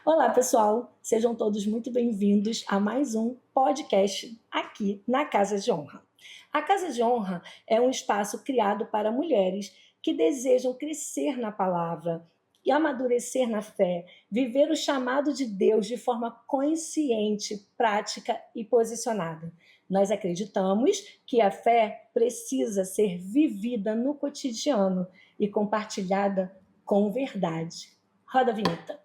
Olá, pessoal! Sejam todos muito bem-vindos a mais um podcast aqui na Casa de Honra. A Casa de Honra é um espaço criado para mulheres que desejam crescer na palavra e amadurecer na fé, viver o chamado de Deus de forma consciente, prática e posicionada. Nós acreditamos que a fé precisa ser vivida no cotidiano e compartilhada com verdade. Roda a vinheta.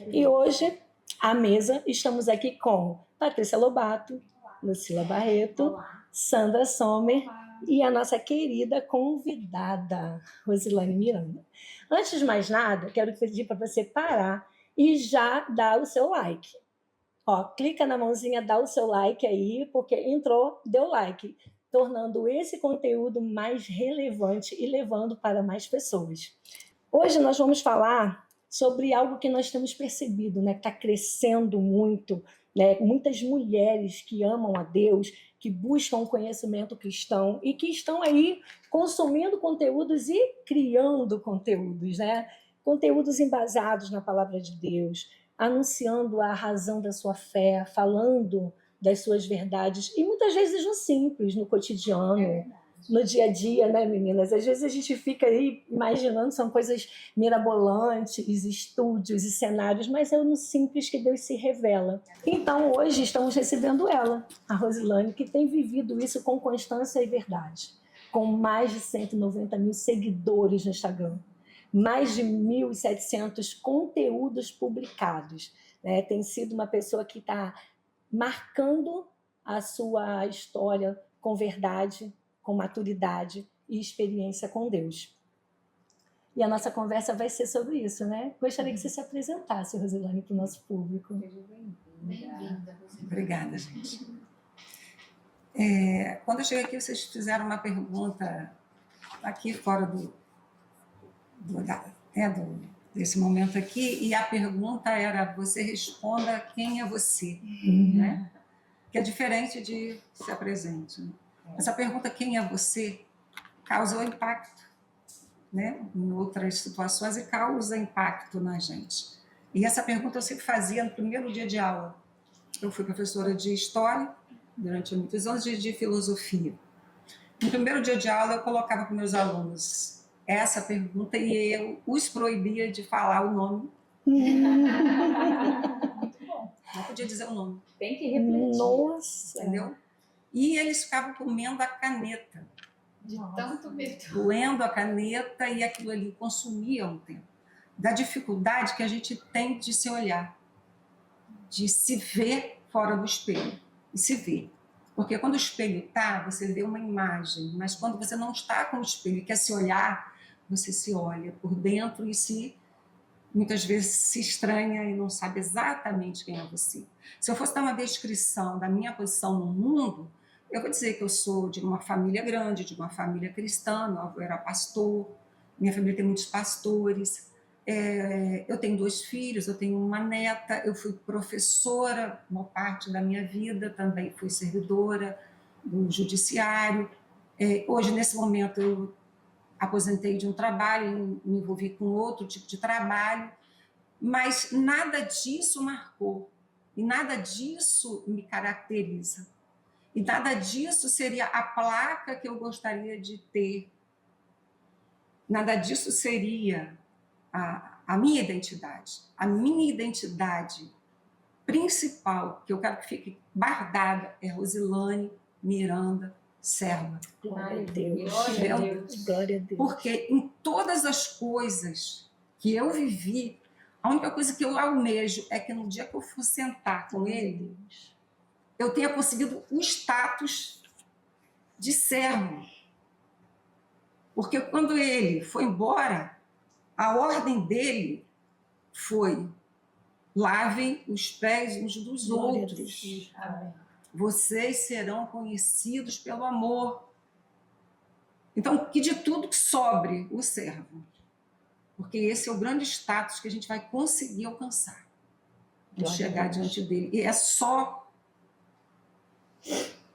E hoje, à mesa, estamos aqui com Patrícia Lobato, Lucila Barreto, Sandra Sommer e a nossa querida convidada, Rosilane Miranda. Antes de mais nada, quero pedir para você parar e já dar o seu like. Ó, clica na mãozinha, dá o seu like aí, porque entrou, deu like, tornando esse conteúdo mais relevante e levando para mais pessoas. Hoje nós vamos falar sobre algo que nós temos percebido, né, que está crescendo muito, né, muitas mulheres que amam a Deus, que buscam o conhecimento cristão e que estão aí consumindo conteúdos e criando conteúdos, né, conteúdos embasados na palavra de Deus, anunciando a razão da sua fé, falando das suas verdades, e muitas vezes no simples, no cotidiano, no dia a dia, né, meninas? Às vezes a gente fica aí imaginando, são coisas mirabolantes, estúdios e cenários, mas é no simples que Deus se revela. Então, hoje estamos recebendo ela, a Rosilane, que tem vivido isso com constância e verdade, com mais de 190 mil seguidores no Instagram, mais de 1.700 conteúdos publicados, né? Tem sido uma pessoa que está marcando a sua história com verdade, com maturidade e experiência com Deus. E a nossa conversa vai ser sobre isso, né? Gostaria que você se apresentasse, Rosilane, para o nosso público. Bem-vinda. Obrigada, gente. Quando eu cheguei aqui, vocês fizeram uma pergunta aqui fora desse momento aqui, e a pergunta era: você responda quem é você, né? Que é diferente de se apresente. Né? Essa pergunta, quem é você, causou impacto, né, em outras situações e causa impacto na gente. E essa pergunta eu sempre fazia no primeiro dia de aula. Eu fui professora de História durante muitos anos, de Filosofia. No primeiro dia de aula eu colocava para meus alunos essa pergunta e eu os proibia de falar o nome. Muito bom. Não podia dizer o nome. Tem que refletir. Nossa! Entendeu? E eles ficavam comendo a caneta. De tanto medo. Doendo a caneta, e aquilo ali consumia um tempo. Da dificuldade que a gente tem de se olhar, de se ver fora do espelho. E se ver. Porque quando o espelho está, você vê uma imagem, mas quando você não está com o espelho e quer se olhar, você se olha por dentro e muitas vezes se estranha e não sabe exatamente quem é você. Se eu fosse dar uma descrição da minha posição no mundo, eu vou dizer que eu sou de uma família grande, de uma família cristã, meu avô era pastor, minha família tem muitos pastores, eu tenho 2 filhos, eu tenho uma neta, eu fui professora uma parte da minha vida, também fui servidora do judiciário. Hoje, nesse momento, eu aposentei de um trabalho, me envolvi com outro tipo de trabalho, mas nada disso marcou, e nada disso me caracteriza. E nada disso seria a placa que eu gostaria de ter. Nada disso seria a minha identidade. A minha identidade principal, que eu quero que fique guardada, é Rosilane Miranda Serva. Glória a Deus. Glória a Deus. Glória a Deus. Porque em todas as coisas que eu vivi, a única coisa que eu almejo é que no dia que eu for sentar com ele, eu tenha conseguido o status de servo. Porque quando ele foi embora, a ordem dele foi: lavem os pés uns dos outros. Vocês serão conhecidos pelo amor. Então, que de tudo sobre o servo. Porque esse é o grande status que a gente vai conseguir alcançar. de Glória chegar a Deus. diante dele. E é só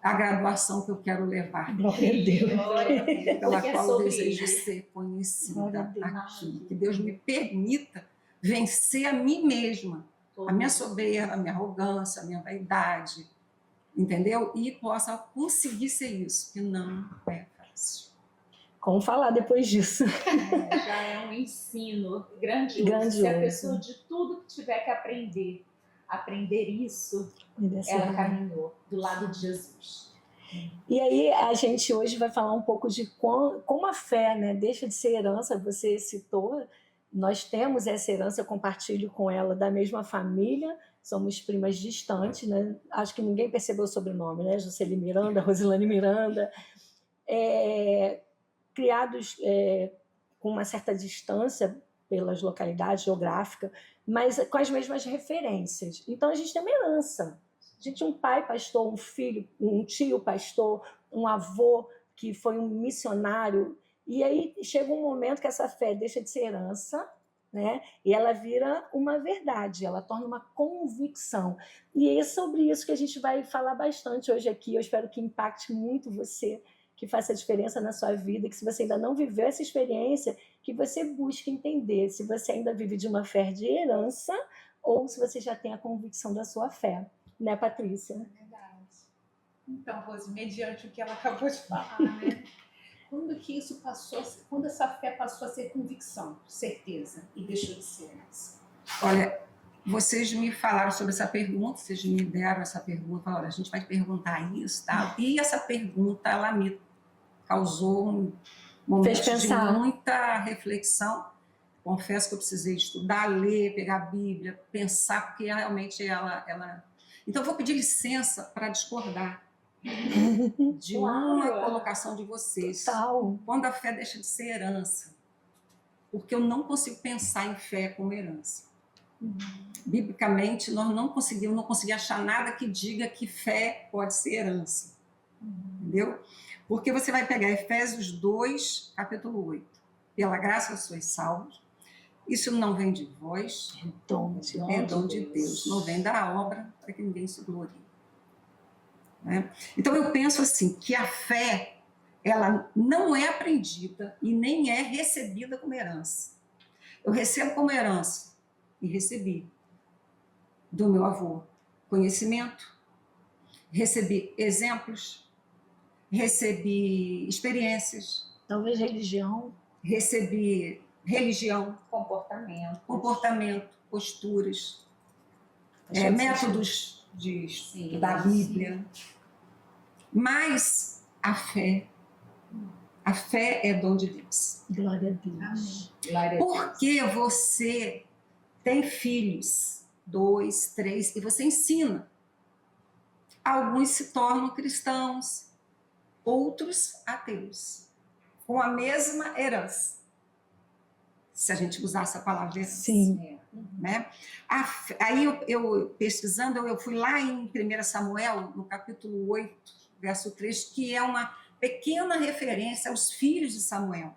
a graduação que eu quero levar, Glória a Deus. Glória a Deus. pela Porque é qual eu sobre desejo ele. ser Glória a conhecida Deus. aqui. Que Deus me permita vencer a mim mesma, a minha soberba, a minha arrogância, a minha vaidade, entendeu? E possa conseguir ser isso, que não é fácil. Como falar depois disso? Já é um ensino grandioso. Grandioso. Se a pessoa de tudo que tiver que aprender isso, ela caminhou do lado de Jesus. E aí a gente hoje vai falar um pouco de como a fé, né, deixa de ser herança. Você citou, nós temos essa herança, eu compartilho com ela da mesma família, somos primas distantes, né? Acho que ninguém percebeu o sobrenome, né? Juscelie Miranda, Rosilane Miranda, criados com uma certa distância pelas localidades geográficas, mas com as mesmas referências. Então a gente tem uma herança. A gente tem um pai pastor, um filho, um tio pastor, um avô que foi um missionário. E aí chega um momento que essa fé deixa de ser herança, né? E ela vira uma verdade, ela torna uma convicção. E é sobre isso que a gente vai falar bastante hoje aqui. Eu espero que impacte muito você, que faça diferença na sua vida, que se você ainda não viveu essa experiência, que você busque entender se você ainda vive de uma fé de herança ou se você já tem a convicção da sua fé. Né, Patrícia? Verdade. Então, Rose, mediante o que ela acabou de falar, né? Quando que isso passou, quando essa fé passou a ser convicção, certeza, e deixou de ser herança? Olha, vocês me falaram sobre essa pergunta, vocês me deram essa pergunta, olha, a gente vai perguntar isso, tá? E essa pergunta, ela me causou um momento de muita reflexão. Confesso que eu precisei estudar, ler, pegar a Bíblia, pensar, porque realmente ela... Então, eu vou pedir licença para discordar de uma colocação de vocês. Total. Quando a fé deixa de ser herança, porque eu não consigo pensar em fé como herança. Biblicamente, nós não consegui achar nada que diga que fé pode ser herança. Entendeu? Porque você vai pegar Efésios 2, capítulo 8. Pela graça sois salvos. Isso não vem de vós, é dom de Deus. Não vem da obra para que ninguém se glorie. Né? Então eu penso assim, que a fé, ela não é aprendida e nem é recebida como herança. Eu recebo como herança e recebi do meu avô conhecimento, recebi exemplos, recebi experiências, talvez religião, recebi religião, comportamento, posturas, métodos da Bíblia. Mas a fé é dom de Deus. Glória a Deus. Porque você tem filhos, 2, 3, e você ensina. Alguns se tornam cristãos, outros ateus, com a mesma herança. Se a gente usar essa palavra herança. Sim. Né? Aí eu pesquisando, eu fui lá em 1 Samuel, no capítulo 8, verso 3, que é uma pequena referência aos filhos de Samuel.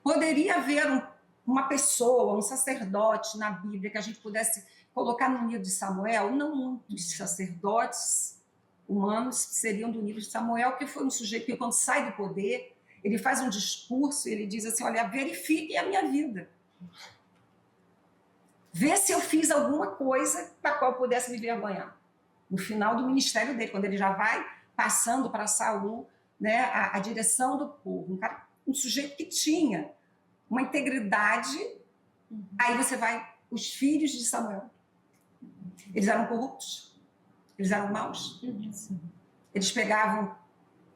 Poderia haver uma pessoa, um sacerdote na Bíblia que a gente pudesse colocar no nível de Samuel? Não muitos sacerdotes humanos seriam do nível de Samuel, que foi um sujeito que, quando sai do poder, ele faz um discurso, ele diz assim, olha, verifique a minha vida. Vê se eu fiz alguma coisa para a qual eu pudesse me envergonhar. No final do ministério dele, quando ele já vai passando para Saul, né, a direção do povo. Um sujeito que tinha uma integridade. Aí você vai, os filhos de Samuel. Eles eram corruptos, eles eram maus. Eles pegavam,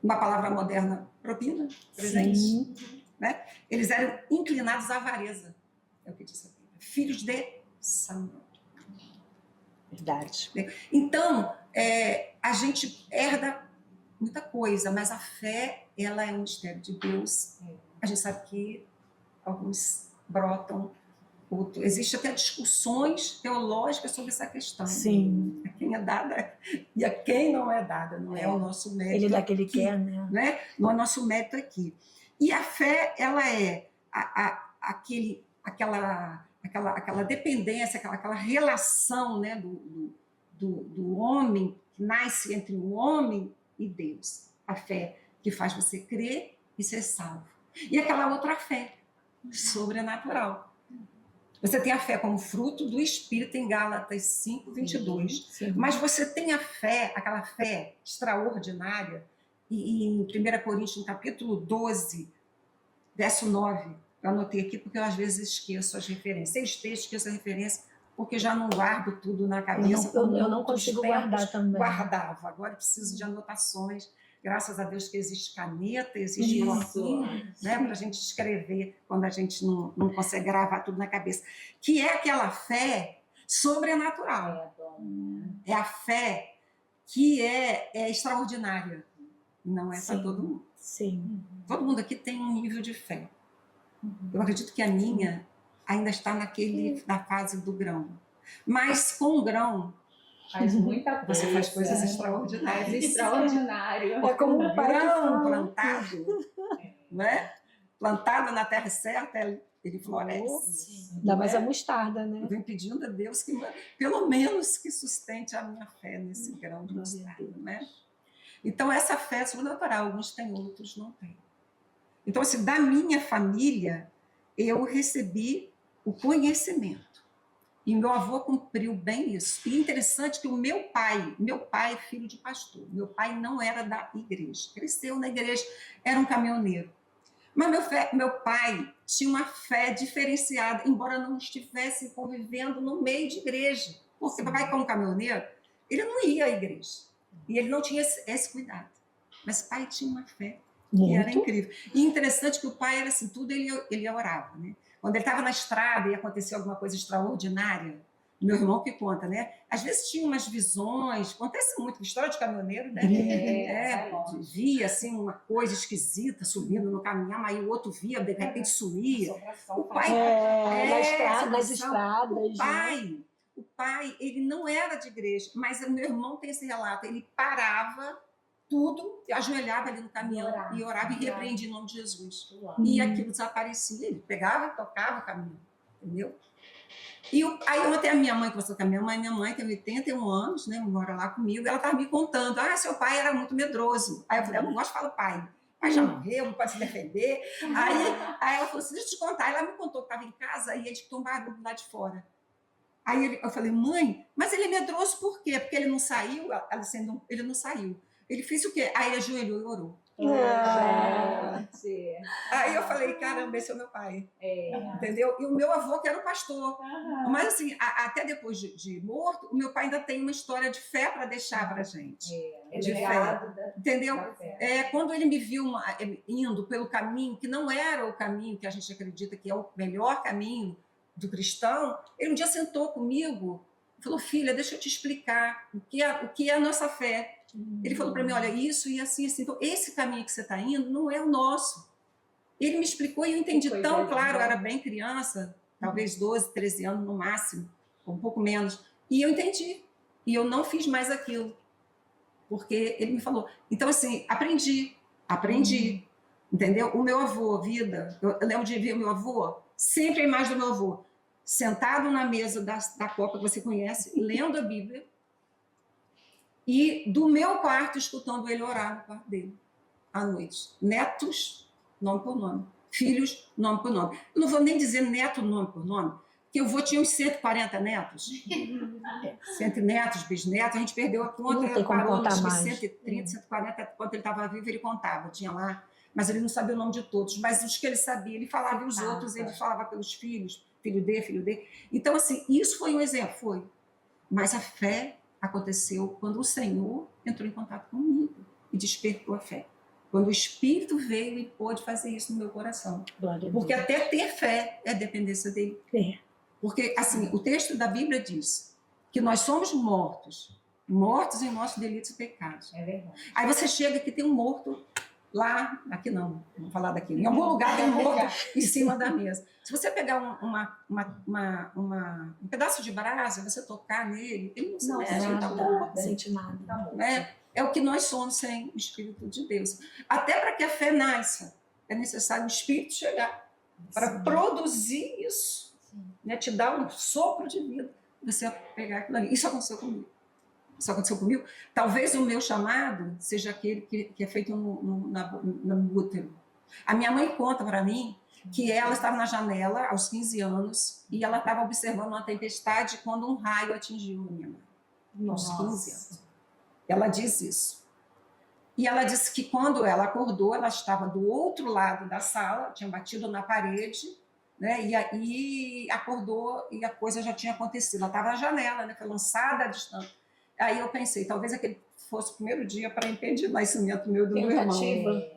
uma palavra moderna, propina, presente. Né? Eles eram inclinados à avareza, é o que diz a Bíblia. Filhos de Samuel. Verdade. Então, a gente herda muita coisa, mas a fé, ela é um mistério de Deus. A gente sabe que alguns brotam, existem até discussões teológicas sobre essa questão. Sim. A quem é dada e a quem não é dada, não é o nosso mérito. Ele dá que ele aqui, quer, né? Não é nosso mérito aqui. E a fé, ela é aquela aquela dependência, aquela relação, né, do homem, que nasce entre o homem e Deus. A fé que faz você crer e ser salvo. E aquela outra fé, sobrenatural. Você tem a fé como fruto do Espírito em Gálatas 5:22. Sim. Mas você tem a fé, aquela fé extraordinária, e em 1 Coríntios, no capítulo 12, verso 9, eu anotei aqui porque eu às vezes esqueço as referências. Seis textos, esqueço a referência, porque já não guardo tudo na cabeça. Eu não consigo guardar também. Guardava, agora eu preciso de anotações. Graças a Deus que existe caneta, existe bloquinho, né, para a gente escrever quando a gente não consegue gravar tudo na cabeça. Que é aquela fé sobrenatural. É a fé que é extraordinária. Não é para todo mundo. Sim. Todo mundo aqui tem um nível de fé. Eu acredito que a minha ainda está na fase do grão. Mas com o grão, Faz muita coisa. você faz coisas extraordinárias. Faz extraordinário. É como um pai grão que plantado, né? Plantado na terra certa, ele floresce. Ainda mais a mostarda, né? Eu venho pedindo a Deus que, pelo menos, que sustente a minha fé nesse grão de mostarda, né? Então, essa fé é sobrenatural. Alguns têm, outros não têm. Então, assim, da minha família, eu recebi o conhecimento. E meu avô cumpriu bem isso. E interessante que o meu pai é filho de pastor. Meu pai não era da igreja. Cresceu na igreja, era um caminhoneiro. Mas meu pai tinha uma fé diferenciada, embora não estivesse convivendo no meio de igreja. Porque meu pai, como caminhoneiro, ele não ia à igreja. E ele não tinha esse cuidado. Mas o pai tinha uma fé que era incrível. E interessante que o pai era assim, tudo ele orava, né? Quando ele estava na estrada e acontecia alguma coisa extraordinária, meu irmão que conta, né? Às vezes tinha umas visões, acontece muito, história de caminhoneiro, né? Via assim, uma coisa esquisita subindo no caminhão, aí o outro via, de repente sumia. O pai, nas estradas. O pai, ele não era de igreja, mas o meu irmão tem esse relato, ele parava tudo, ajoelhava ali no caminhão e orava e repreendia em nome de Jesus. E aquilo desaparecia, ele pegava e tocava o caminhão, entendeu? E aí ontem a minha mãe conversou com a minha mãe tem 81 anos, né, mora lá comigo, ela estava me contando, seu pai era muito medroso. Aí eu falei, eu não gosto de falar pai. O pai já morreu, não pode se defender. Aí ela falou assim, deixa eu te contar. Aí ela me contou que estava em casa e ele escutou um barulho lá de fora. Aí eu falei, mãe, mas ele é medroso por quê? Porque ele não saiu? Ela disse, ele não saiu. Ele fez o quê? Aí ele ajoelhou e orou. Aí eu falei, caramba, esse é o meu pai. Entendeu? E o meu avô que era o pastor. Mas assim, até depois de morto, o meu pai ainda tem uma história de fé para deixar para a gente. De fé. Entendeu? Quando ele me viu indo pelo caminho, que não era o caminho que a gente acredita que é o melhor caminho do cristão, ele um dia sentou comigo e falou, filha, deixa eu te explicar o que é a nossa fé. Ele falou para mim, olha, isso e assim, assim. Então, esse caminho que você está indo não é o nosso. Ele me explicou e eu entendi tão claro, eu era bem criança, talvez 12, 13 anos no máximo, ou um pouco menos, e eu entendi. E eu não fiz mais aquilo, porque ele me falou. Então, assim, aprendi, entendeu? O meu avô, eu lembro de ver o meu avô, sempre a imagem do meu avô, sentado na mesa da copa que você conhece, lendo a Bíblia, e do meu quarto, escutando ele orar no quarto dele, à noite. Netos, nome por nome. Filhos, nome por nome. Eu não vou nem dizer neto, nome por nome, porque eu tinha uns 140 netos. 100 netos, bisnetos, a gente perdeu a conta, ele parou nos 130, 140, quando ele estava vivo, ele contava, tinha lá, mas ele não sabia o nome de todos, mas os que ele sabia, ele falava, e os outros, ele falava pelos filhos, filho D. Então, assim, isso foi um exemplo, foi. Mas a fé aconteceu quando o Senhor entrou em contato comigo e despertou a fé. Quando o Espírito veio e pôde fazer isso no meu coração. Porque até ter fé é dependência dele. Porque, assim, o texto da Bíblia diz que nós somos mortos em nossos delitos e pecados. É verdade. Aí você chega que tem um morto lá, aqui não, vamos falar daqui, em algum lugar tem um morto em cima da mesa. Se você pegar um pedaço de brasa, você tocar nele, ele não se mexe, ele está morto. Não sente nada. É o que nós somos sem o Espírito de Deus. Até para que a fé nasça, é necessário o Espírito chegar para produzir isso. né, te dá um sopro de vida, você pegar aquilo ali. Isso aconteceu comigo. Isso aconteceu comigo. Talvez o meu chamado seja aquele que é feito no útero. A minha mãe conta para mim que ela estava na janela aos 15 anos e ela estava observando uma tempestade quando um raio atingiu a minha mãe, aos 15 anos. Ela diz isso. E ela disse que quando ela acordou, ela estava do outro lado da sala, tinha batido na parede, né? E aí acordou e a coisa já tinha acontecido. Ela estava na janela, né? Foi lançada à distância. Aí eu pensei, talvez aquele fosse o primeiro dia para impedir o nascimento meu do meu irmão.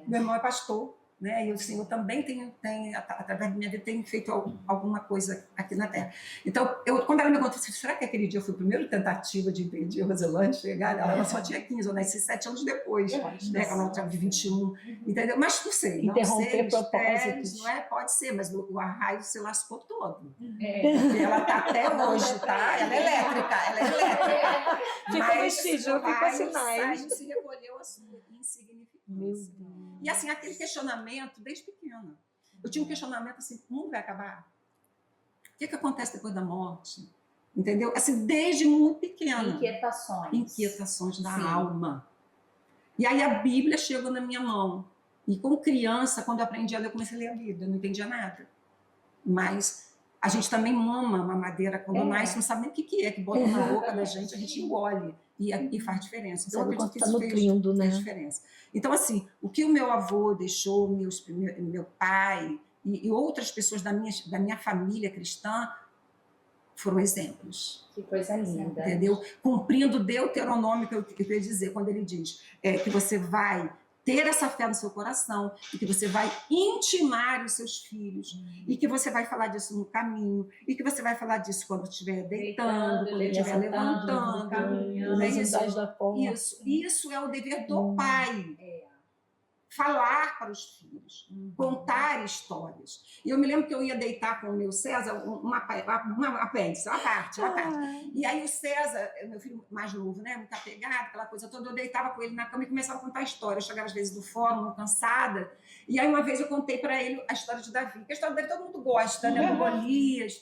Meu irmão é pastor, né? E o Senhor também tem através da minha vida, tem feito alguma coisa aqui na Terra. Então, quando ela me contou, será que aquele dia foi a primeira tentativa de impedir a Roselane chegar? Ela só tinha 15, eu nasci 7 anos depois, né? Ela tinha de 21, entendeu? Mas não sei. Interromper propósitos. Não é? Pode ser, mas o raio se lascou todo. Ela está até hoje, tá? Ela é elétrica, Fica vestígio, fica sinais. Se recolheu a sua insignificância. E assim, aquele questionamento desde pequena. Eu tinha um questionamento assim, o mundo vai acabar? O que acontece depois da morte? Entendeu? Assim, desde muito pequena. Inquietações da alma. E aí a Bíblia chegou na minha mão. E como criança, quando eu aprendi a ler, eu comecei a ler a Bíblia. Eu não entendia nada. Mas a gente também mama uma madeira quando nasce, não sabe nem o que é, que bota na boca da gente, a gente engole e faz diferença. Então, eu acredito que isso fez diferença. Então, assim, o que o meu avô deixou, meu pai e outras pessoas da minha família cristã foram exemplos. Que coisa linda. Entendeu? Cumprindo Deuteronômio, que eu queria dizer, quando ele diz que você vai ter essa fé no seu coração e que você vai intimar os seus filhos e que você vai falar disso no caminho e que você vai falar disso quando estiver deitando, quando estiver levantando. Isso é o dever do pai. Falar para os filhos, contar histórias. E eu me lembro que eu ia deitar com o meu César uma apêndice, uma parte. E aí o César, meu filho mais novo, né, muito apegado, aquela coisa toda, eu deitava com ele na cama e começava a contar histórias. Eu chegava às vezes do fórum, cansada, e aí uma vez eu contei para ele a história de Davi, que a história dele todo mundo gosta, né, do Golias,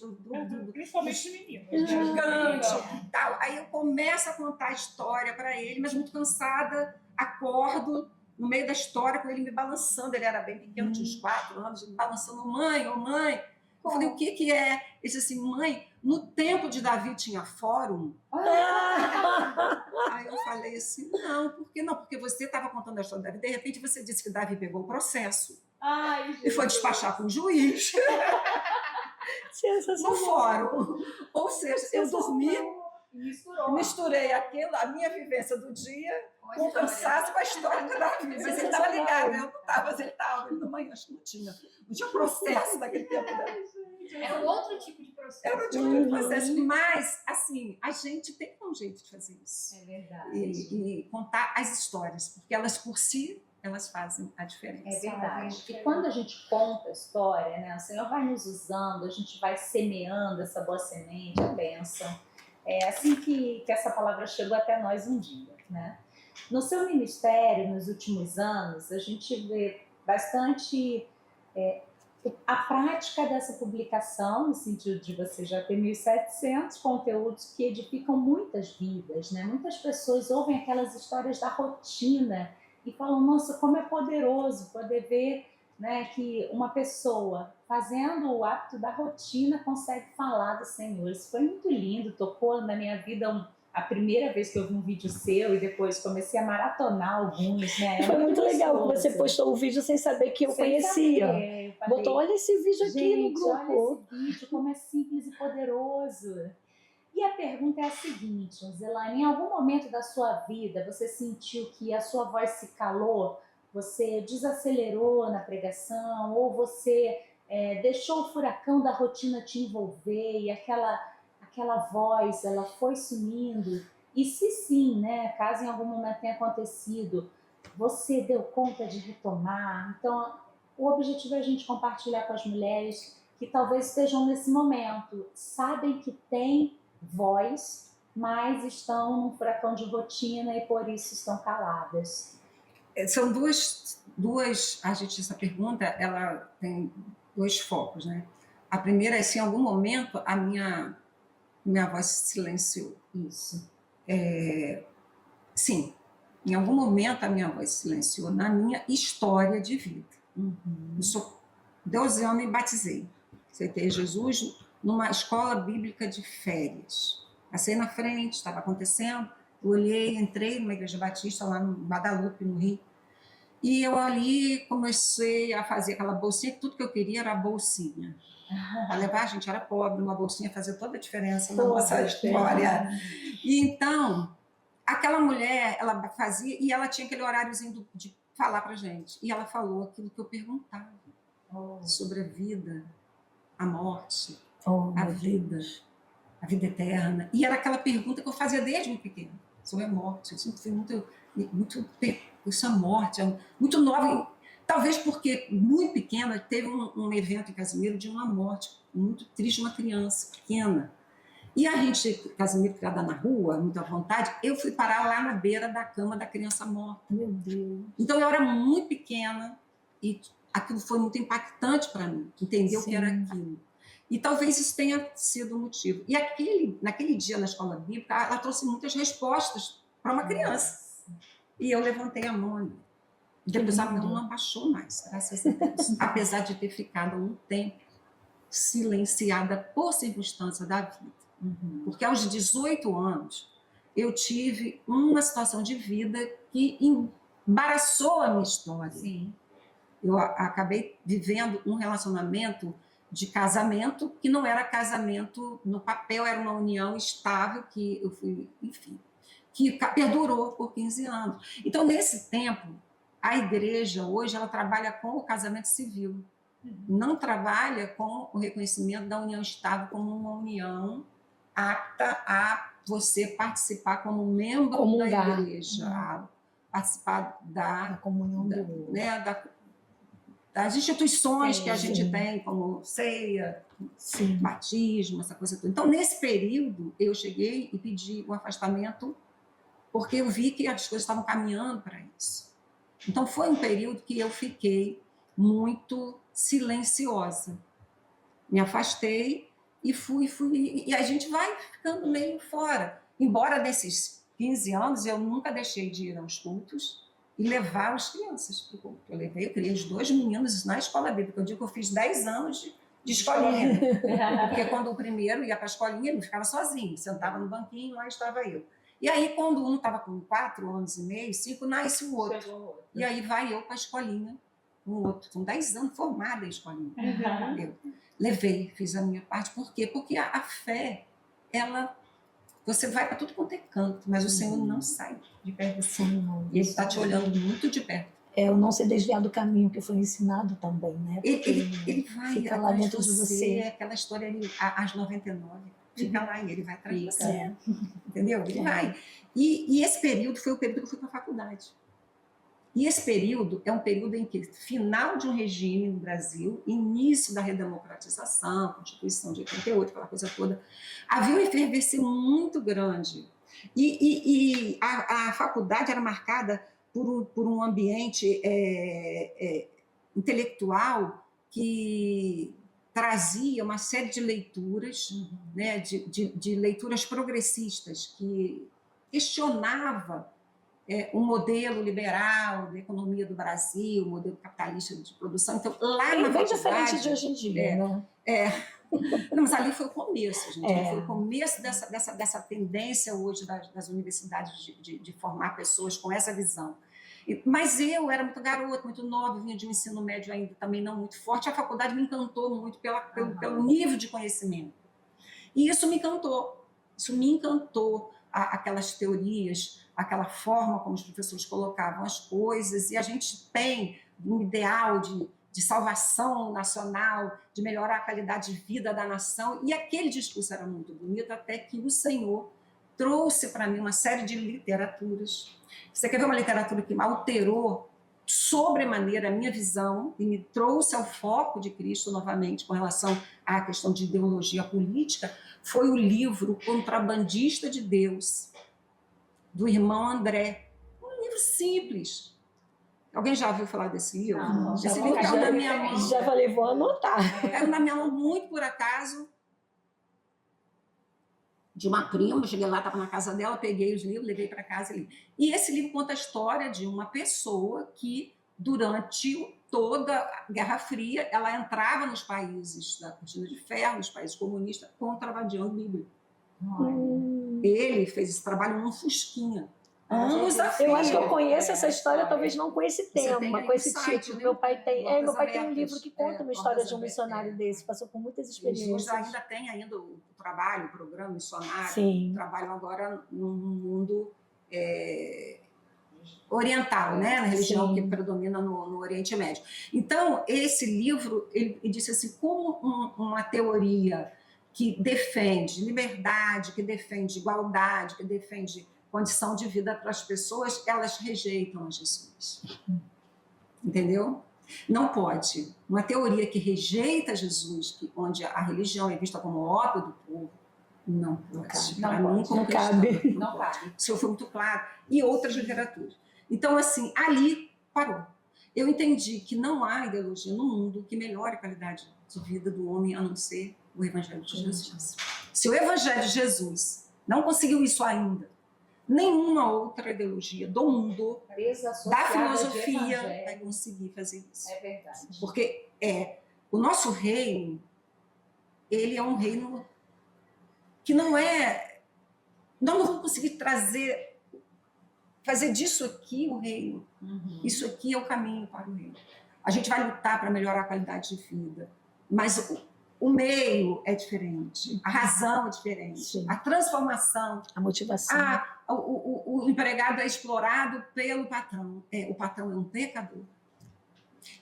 principalmente meninos, gigante, tal. Aí eu começo a contar a história para ele, mas muito cansada, acordo no meio da história, com ele me balançando. Ele era bem pequeno, tinha uns 4 anos, me balançando, mãe, ô mãe. Eu falei, o que é? Ele disse assim, mãe, no tempo de Davi tinha fórum? Aí eu falei assim, não, por que não? Porque você estava contando a história de Davi, de repente você disse que Davi pegou o processo e foi despachar com o juiz no fórum. Ou seja, eu dormi, misturei aquilo, a minha vivência do dia, com cansaço com a história de Davi. Mas ele estava ligado, eu não estava, mas ele estava. Ele, mãe, acho que não tinha processo naquele tempo. Era um outro tipo de processo. Era um tipo de processo. Mas, assim, a gente tem que dar um jeito de fazer isso. É verdade. E contar as histórias, porque elas, por si, elas fazem a diferença. É verdade. E quando a gente conta a história, né, o Senhor vai nos usando, a gente vai semeando essa boa semente, a bênção. É assim que essa palavra chegou até nós um dia, né? No seu ministério, nos últimos anos, a gente vê bastante a prática dessa publicação, no sentido de você já ter 1.700 conteúdos que edificam muitas vidas, né? Muitas pessoas ouvem aquelas histórias da rotina e falam, nossa, como é poderoso poder ver, né, que uma pessoa fazendo o hábito da rotina consegue falar do Senhor. Isso foi muito lindo, tocou na minha vida a primeira vez que eu vi um vídeo seu e depois comecei a maratonar alguns, né? Foi muito legal que você postou o vídeo sem saber que eu conhecia. Botou, olha esse vídeo aqui no grupo. Olha esse vídeo, como é simples e poderoso. E a pergunta é a seguinte, Roselane, em algum momento da sua vida você sentiu que a sua voz se calou? Você desacelerou na pregação ou você deixou o furacão da rotina te envolver e aquela voz, ela foi sumindo? E se sim, né, caso em algum momento tenha acontecido, você deu conta de retomar? Então, o objetivo é a gente compartilhar com as mulheres que talvez estejam nesse momento, sabem que tem voz, mas estão num furacão de rotina e por isso estão caladas. São duas, essa pergunta, ela tem 2 focos, né? A primeira é se em algum momento a minha voz se silenciou. Isso. Sim, em algum momento a minha voz se silenciou na minha história de vida. Eu sou 12 anos e batizei. Aceitei Jesus numa escola bíblica de férias. Passei na frente, estava acontecendo, eu olhei, entrei numa igreja batista lá no Guadalupe, no Rio, e eu ali comecei a fazer aquela bolsinha, que tudo que eu queria era a bolsinha. A levar, a gente era pobre, uma bolsinha fazia toda a diferença na nossa história. E então, aquela mulher, ela fazia, e ela tinha aquele horáriozinho de falar pra gente. E ela falou aquilo que eu perguntava sobre a vida, a morte, a vida eterna. E era aquela pergunta que eu fazia desde muito pequena, sobre a morte. Eu sempre fui muito essa morte, muito nova. Talvez porque, muito pequena, teve um evento em Casimiro de uma morte muito triste, uma criança pequena. E a gente, Casimiro, criada na rua, muito à vontade, eu fui parar lá na beira da cama da criança morta. Meu Deus. Então, eu era muito pequena e aquilo foi muito impactante para mim, entender o que era aquilo. E talvez isso tenha sido o motivo. E naquele dia na escola bíblica, ela trouxe muitas respostas para uma criança. E eu levantei a mão ali. Depois a mão não abaixou mais, graças a Deus. Apesar de ter ficado um tempo silenciada por circunstância da vida. Porque aos 18 anos, eu tive uma situação de vida que embaraçou a minha história. Sim. Eu acabei vivendo um relacionamento de casamento que não era casamento no papel, era uma união estável que eu fui, enfim, que perdurou por 15 anos. Então, nesse tempo, a igreja hoje ela trabalha com o casamento civil, não trabalha com o reconhecimento da união estável como uma união apta a você participar como membro da igreja, a participar da comunhão das instituições que a gente tem, como ceia, batismo, essa coisa toda. Então, nesse período, eu cheguei e pedi o afastamento porque eu vi que as coisas estavam caminhando para isso. Então, foi um período que eu fiquei muito silenciosa. Me afastei e fui. E a gente vai ficando meio fora. Embora desses 15 anos, eu nunca deixei de ir aos cultos e levar as crianças para o culto. Eu criei os 2 meninos na escola bíblica. Eu digo que eu fiz 10 anos de escolinha. Porque quando o primeiro ia para a escolinha, ele ficava sozinho. Sentava no banquinho, lá estava eu. E aí, quando um estava com 4 anos e meio, 5, nasce o outro. E aí vai eu para a escolinha, um outro. Com 10 anos, formada em escolinha. Eu levei, fiz a minha parte. Por quê? Porque a fé, você vai para tudo quanto é canto, mas o Senhor não sai de perto assim. E Ele está te olhando muito de perto. O não se desviar do caminho que foi ensinado também, né? Ele vai fica lá dentro de você. Aquela história ali, às 99, fica lá e ele vai atrás de você. Entendeu? Ele vai. E esse período foi o período que eu fui para a faculdade. E esse período é um período em que, final de um regime no Brasil, início da redemocratização, Constituição de 88, aquela coisa toda, havia um efervescer muito grande. E a faculdade era marcada por um ambiente intelectual que trazia uma série de leituras, né, de leituras progressistas, que questionava o modelo liberal da economia do Brasil, o modelo capitalista de produção. Então, lá na bem faculdade, diferente de hoje em dia, né? Não, mas ali foi o começo, gente. Foi o começo dessa tendência hoje das universidades de formar pessoas com essa visão. Mas eu era muito garota, muito nova, vinha de um ensino médio ainda também não muito forte. A faculdade me encantou muito pelo nível de conhecimento. E isso me encantou. Isso me encantou, aquelas teorias, aquela forma como os professores colocavam as coisas. E a gente tem um ideal de salvação nacional, de melhorar a qualidade de vida da nação. E aquele discurso era muito bonito, até que o Senhor trouxe para mim uma série de literaturas. Você quer ver uma literatura que alterou sobremaneira a minha visão e me trouxe ao foco de Cristo novamente com relação à questão de ideologia política? Foi o livro Contrabandista de Deus, do irmão André. Um livro simples. Alguém já ouviu falar desse livro? Não, Esse já livro vou- caiu já- na minha mão. Já falei, vou anotar. Caiu na minha mão muito por acaso. De uma prima, eu cheguei lá, estava na casa dela, peguei os livros, levei para casa e li. E esse livro conta a história de uma pessoa que, durante toda a Guerra Fria, ela entrava nos países da Cortina de Ferro, nos países comunistas, contrabandeando Bíblia. Ele fez esse trabalho num Fusquinha. Anos a fio. Eu acho que eu conheço essa história, talvez não com esse tem tema, aí com no esse site, título. né? Meu pai tem. Portas Meu pai tem um Abertas. livro que conta uma história Portas de um missionário Abertas. desse, passou por muitas Eles hoje experiências. ainda tem ainda o trabalho, o programa missionário. Sim. Trabalham agora no mundo oriental, né? Na religião Sim. que predomina no Oriente Médio. Então, esse livro, ele disse assim, como uma teoria que defende liberdade, que defende igualdade, que defende condição de vida para as pessoas, elas rejeitam a Jesus. Entendeu? Não pode. Uma teoria que rejeita Jesus, onde a religião é vista como ópio do povo, não pode. Não Para mim, pode. como Não cristã, cabe. Não cabe. o senhor foi muito claro. E outras literaturas. Então, assim, ali parou. Eu entendi que não há ideologia no mundo que melhore a qualidade de vida do homem, a não ser o Evangelho de Jesus. Se o Evangelho de Jesus não conseguiu isso ainda, nenhuma outra ideologia do mundo, da Desassociada de filosofia, evangelho. vai conseguir fazer isso. É verdade. Porque o nosso reino, ele é um reino que não é... Nós não vamos conseguir fazer disso aqui o reino. Uhum. Isso aqui é o caminho para o reino. A gente vai lutar para melhorar a qualidade de vida, mas o meio é diferente, a razão é diferente, Sim. a transformação. A motivação. O empregado é explorado pelo patrão. O patrão é um pecador.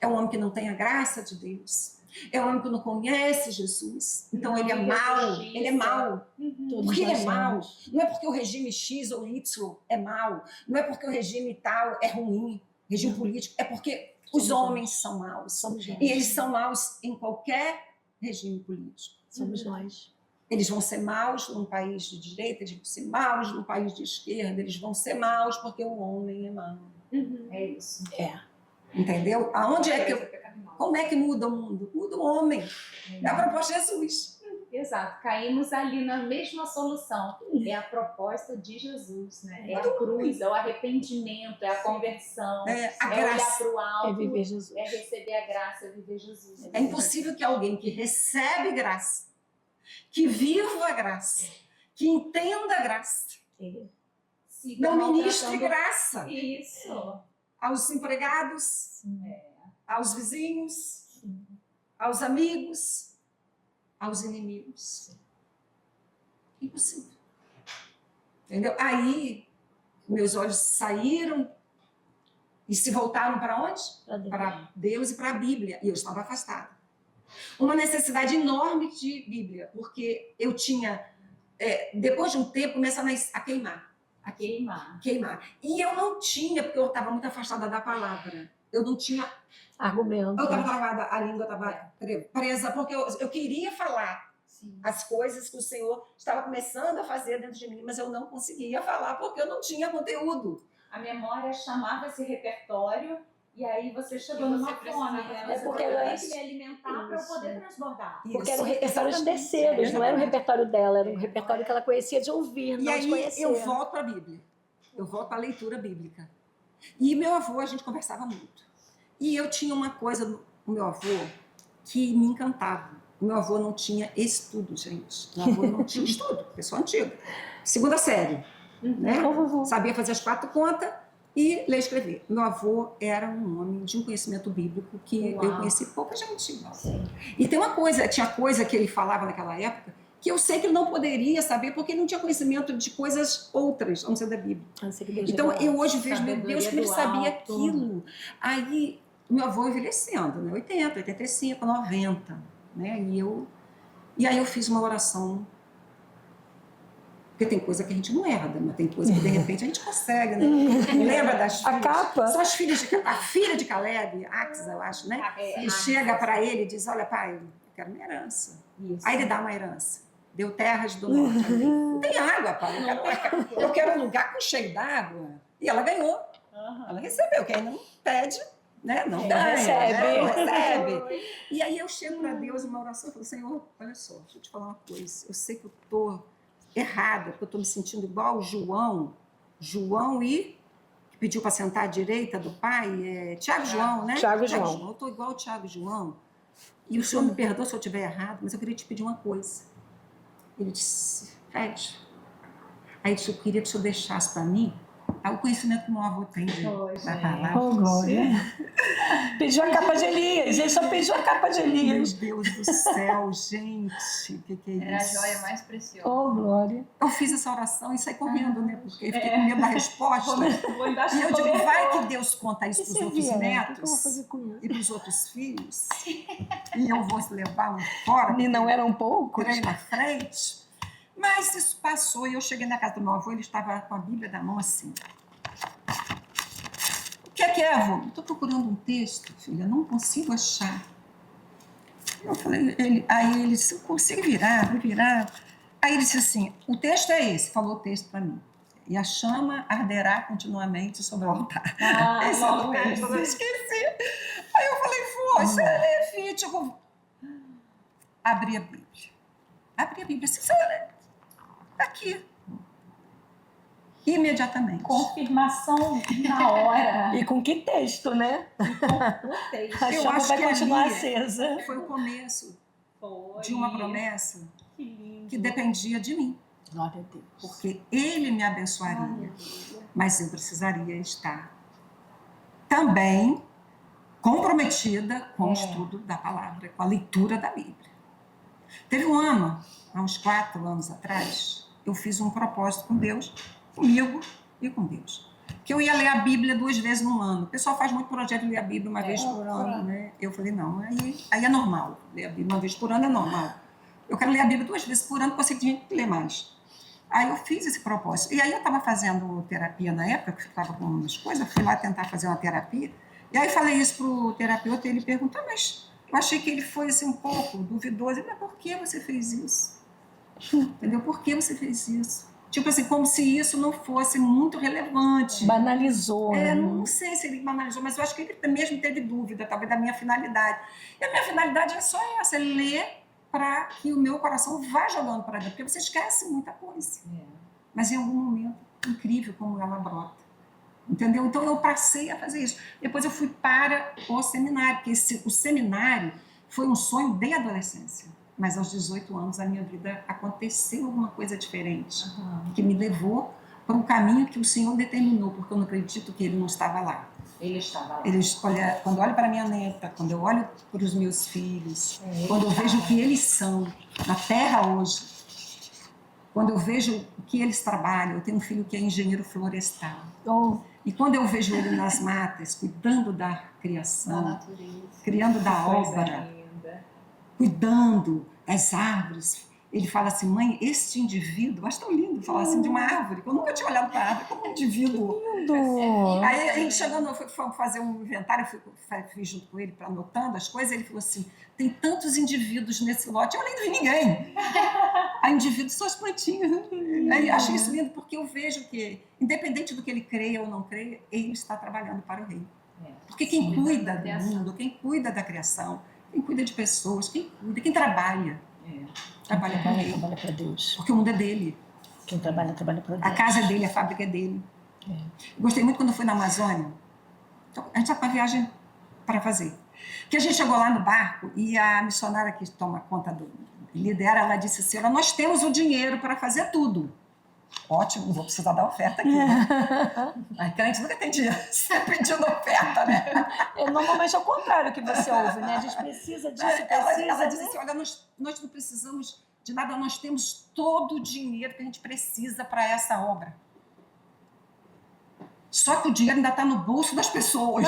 É um homem que não tem a graça de Deus. É um homem que não conhece Jesus. Então Não ele é vive mau. justiça. Ele é mau. Todos Porque ele nós é mau. somos. Não é porque o regime X ou Y é mau. Não é porque o regime tal é ruim. Regime político. É porque os Somos homens são maus. Somos nós. E eles são maus em qualquer regime político. Somos nós. Eles vão ser maus num país de direita, eles vão ser maus num país de esquerda, eles vão ser maus porque o homem é mau. É isso. É. Entendeu? Aonde é que como é que muda o mundo? Muda o homem. É a proposta de Jesus. Exato. Caímos ali na mesma solução. É a proposta de Jesus, né? É a cruz, é o arrependimento, é a conversão, É a é olhar graça. para o alto, É viver Jesus. é receber a graça, é viver Jesus. É impossível que alguém que recebe graça, que viva a graça, que entenda a graça, Siga não ministre maltratando- graça Isso. aos empregados, aos vizinhos, aos amigos, aos inimigos. Impossível. Entendeu? Aí, meus olhos saíram e se voltaram para onde? Pra Deus. Para Deus e para a Bíblia. E eu estava afastada. Uma necessidade enorme de Bíblia, porque eu tinha, depois de um tempo, começava a queimar. A queimar. E eu não tinha, porque eu estava muito afastada da palavra. Eu não tinha. Argumento. Eu estava travada, a língua estava presa, porque eu queria falar as coisas que o Senhor estava começando a fazer dentro de mim, mas eu não conseguia falar porque eu não tinha conteúdo. A memória chamava esse repertório e aí você chegou E você numa precisava fome, né? É Você porque tem ela- que me alimentar para eu poder transbordar. Porque era o Isso, repertório de exatamente. terceiros, não era o repertório dela, era um É. repertório que ela conhecia de ouvir, E não de aí conhecer. eu volto para a Bíblia. Eu volto para a leitura bíblica. E meu avô, a gente conversava muito. E eu tinha uma coisa do meu avô que me encantava. O meu avô não tinha estudo, gente. Meu avô não tinha estudo, pessoa antiga. Segunda série, né? Ô, vovô. Sabia fazer as 4 contas e ler e escrever. Meu avô era um homem de um conhecimento bíblico que Uau. eu conheci pouca gente. Sim. E tem uma coisa, tinha coisa que ele falava naquela época que eu sei que ele não poderia saber porque ele não tinha conhecimento de coisas outras, a não ser da Bíblia. Ah, sei que Deus Então revela. eu hoje vejo, meu Sabedoria Deus, como ele do sabia alto. aquilo. Aí o meu avô envelhecendo, né? 80, 85, 90, né? E aí eu fiz uma oração. Porque tem coisa que a gente não herda, mas tem coisa que de repente a gente consegue, né? Lembra das A filhas? capa? São as filhas a filha de Caleb, Axa, eu acho, né? E chega para ele e diz: olha, pai, eu quero minha herança. Isso. Aí ele dá uma herança. Deu terras do norte. Não tem água, pai. Eu quero um lugar com cheio d'água. E ela ganhou. Ela recebeu. Quem não pede, né? Não ganha, recebe. né? Não recebe. E aí eu chego para Deus numa oração e falo, Senhor, olha só, deixa eu te falar uma coisa. Eu sei que eu estou errada, porque eu estou me sentindo igual o João e que pediu para sentar à direita do pai, Tiago João, né? Tiago João. Eu estou igual o Tiago João. E o Senhor me perdoa se eu estiver errado, mas eu queria te pedir uma coisa. Ele disse, Fred, aí eu queria que o Senhor deixasse para mim o conhecimento que meu avô tem da palavra. Oh, glória. Pediu a capa de Elias. Ele só pediu a capa de Meu Elias. Deus do céu, gente, o que é isso? Era a joia mais preciosa. Oh, glória. Eu fiz essa oração e saí correndo, né? Porque eu fiquei com medo da resposta. E eu digo, vai que Deus conta isso para os outros O que eu vou netos fazer com isso? e para os outros filhos. E eu vou levar um fora. E não eram poucos? Entrei na frente. Mas isso passou e eu cheguei na casa do meu avô, ele estava com a Bíblia na mão assim. O que é, avô? Estou procurando um texto, filha, não consigo achar. Eu falei, aí ele disse, eu consigo virar. Aí ele disse assim, o texto é esse, falou o texto para mim. E a chama arderá continuamente sobre o altar. Esse é o texto, eu esqueci. Aí eu falei, vô, isso é Levítico. Abri a Bíblia, assim, aqui. Imediatamente. Confirmação na hora. E com que texto, né? O texto. A Eu chama acho vai que continuar ali acesa. Foi o começo Foi. de uma promessa Que lindo. que dependia de mim. Glória a Deus. Porque ele me abençoaria. Mas eu precisaria estar também comprometida com o estudo da palavra, com a leitura da Bíblia. Teve um ano, há uns 4 anos atrás, eu fiz um propósito com Deus, comigo e com Deus. Que eu ia ler a Bíblia 2 vezes no ano. O pessoal faz muito projeto de ler a Bíblia uma vez por ano, né? Eu falei, não, aí é normal. Ler a Bíblia uma vez por ano é normal. Eu quero ler a Bíblia 2 vezes por ano, porque eu sei que tem gente que lê mais. Aí eu fiz esse propósito. E aí eu estava fazendo terapia na época, que eu estava com umas coisas, fui lá tentar fazer uma terapia. E aí falei isso para o terapeuta e ele perguntou, mas eu achei que ele foi assim, um pouco duvidoso. Ele, mas por que você fez isso? Entendeu? Por que você fez isso? Tipo assim, como se isso não fosse muito relevante. Banalizou. Não sei se ele banalizou, mas eu acho que ele mesmo teve dúvida, talvez, da minha finalidade. E a minha finalidade é só essa, é ler para que o meu coração vá jogando para dentro, porque você esquece muita coisa. Mas em algum momento, incrível como ela brota. Entendeu? Então eu passei a fazer isso. Depois eu fui para o seminário, porque o seminário foi um sonho de adolescência. Mas aos 18 anos a minha vida aconteceu alguma coisa diferente, que me levou para um caminho que o Senhor determinou, porque eu não acredito que Ele não estava lá. Ele estava lá. Quando eu olho para minha neta, quando eu olho para os meus filhos, quando eu vejo o que eles são na terra hoje, quando eu vejo o que eles trabalham, eu tenho um filho que é engenheiro florestal. E quando eu vejo ele nas matas, cuidando da criação, Da natureza. criando da Coisa obra, linda. cuidando das árvores, ele fala assim, mãe, este indivíduo, acho tão lindo falar assim de uma árvore, que eu nunca tinha olhado para a árvore como um indivíduo. Aí a gente chegando, foi fazer um inventário, eu fui junto com ele, anotando as coisas, ele falou assim, tem tantos indivíduos nesse lote, eu nem vi ninguém. A indivíduos são as plantinhas. Aí eu achei isso lindo, porque eu vejo que, independente do que ele creia ou não creia, ele está trabalhando para o reino. Porque quem cuida do mundo, quem cuida da criação, quem cuida de pessoas, quem cuida, quem trabalha, trabalha para o reino. Trabalha para Deus. Porque o mundo é dele. Quem trabalha para Deus. A casa é dele, a fábrica é dele. Gostei muito quando eu fui na Amazônia. Então, a gente está com uma viagem para fazer. Que a gente chegou lá no barco e a missionária que toma conta lidera, ela disse assim, olha, nós temos o dinheiro para fazer tudo. Ótimo, não vou precisar dar oferta aqui. Né? A crente nunca tem dinheiro, você pedindo oferta, né? Normalmente é o contrário que você ouve, né? A gente precisa disso, Ela disse assim, olha, nós não precisamos de nada, nós temos todo o dinheiro que a gente precisa para essa obra. Só que o dinheiro ainda está no bolso das pessoas.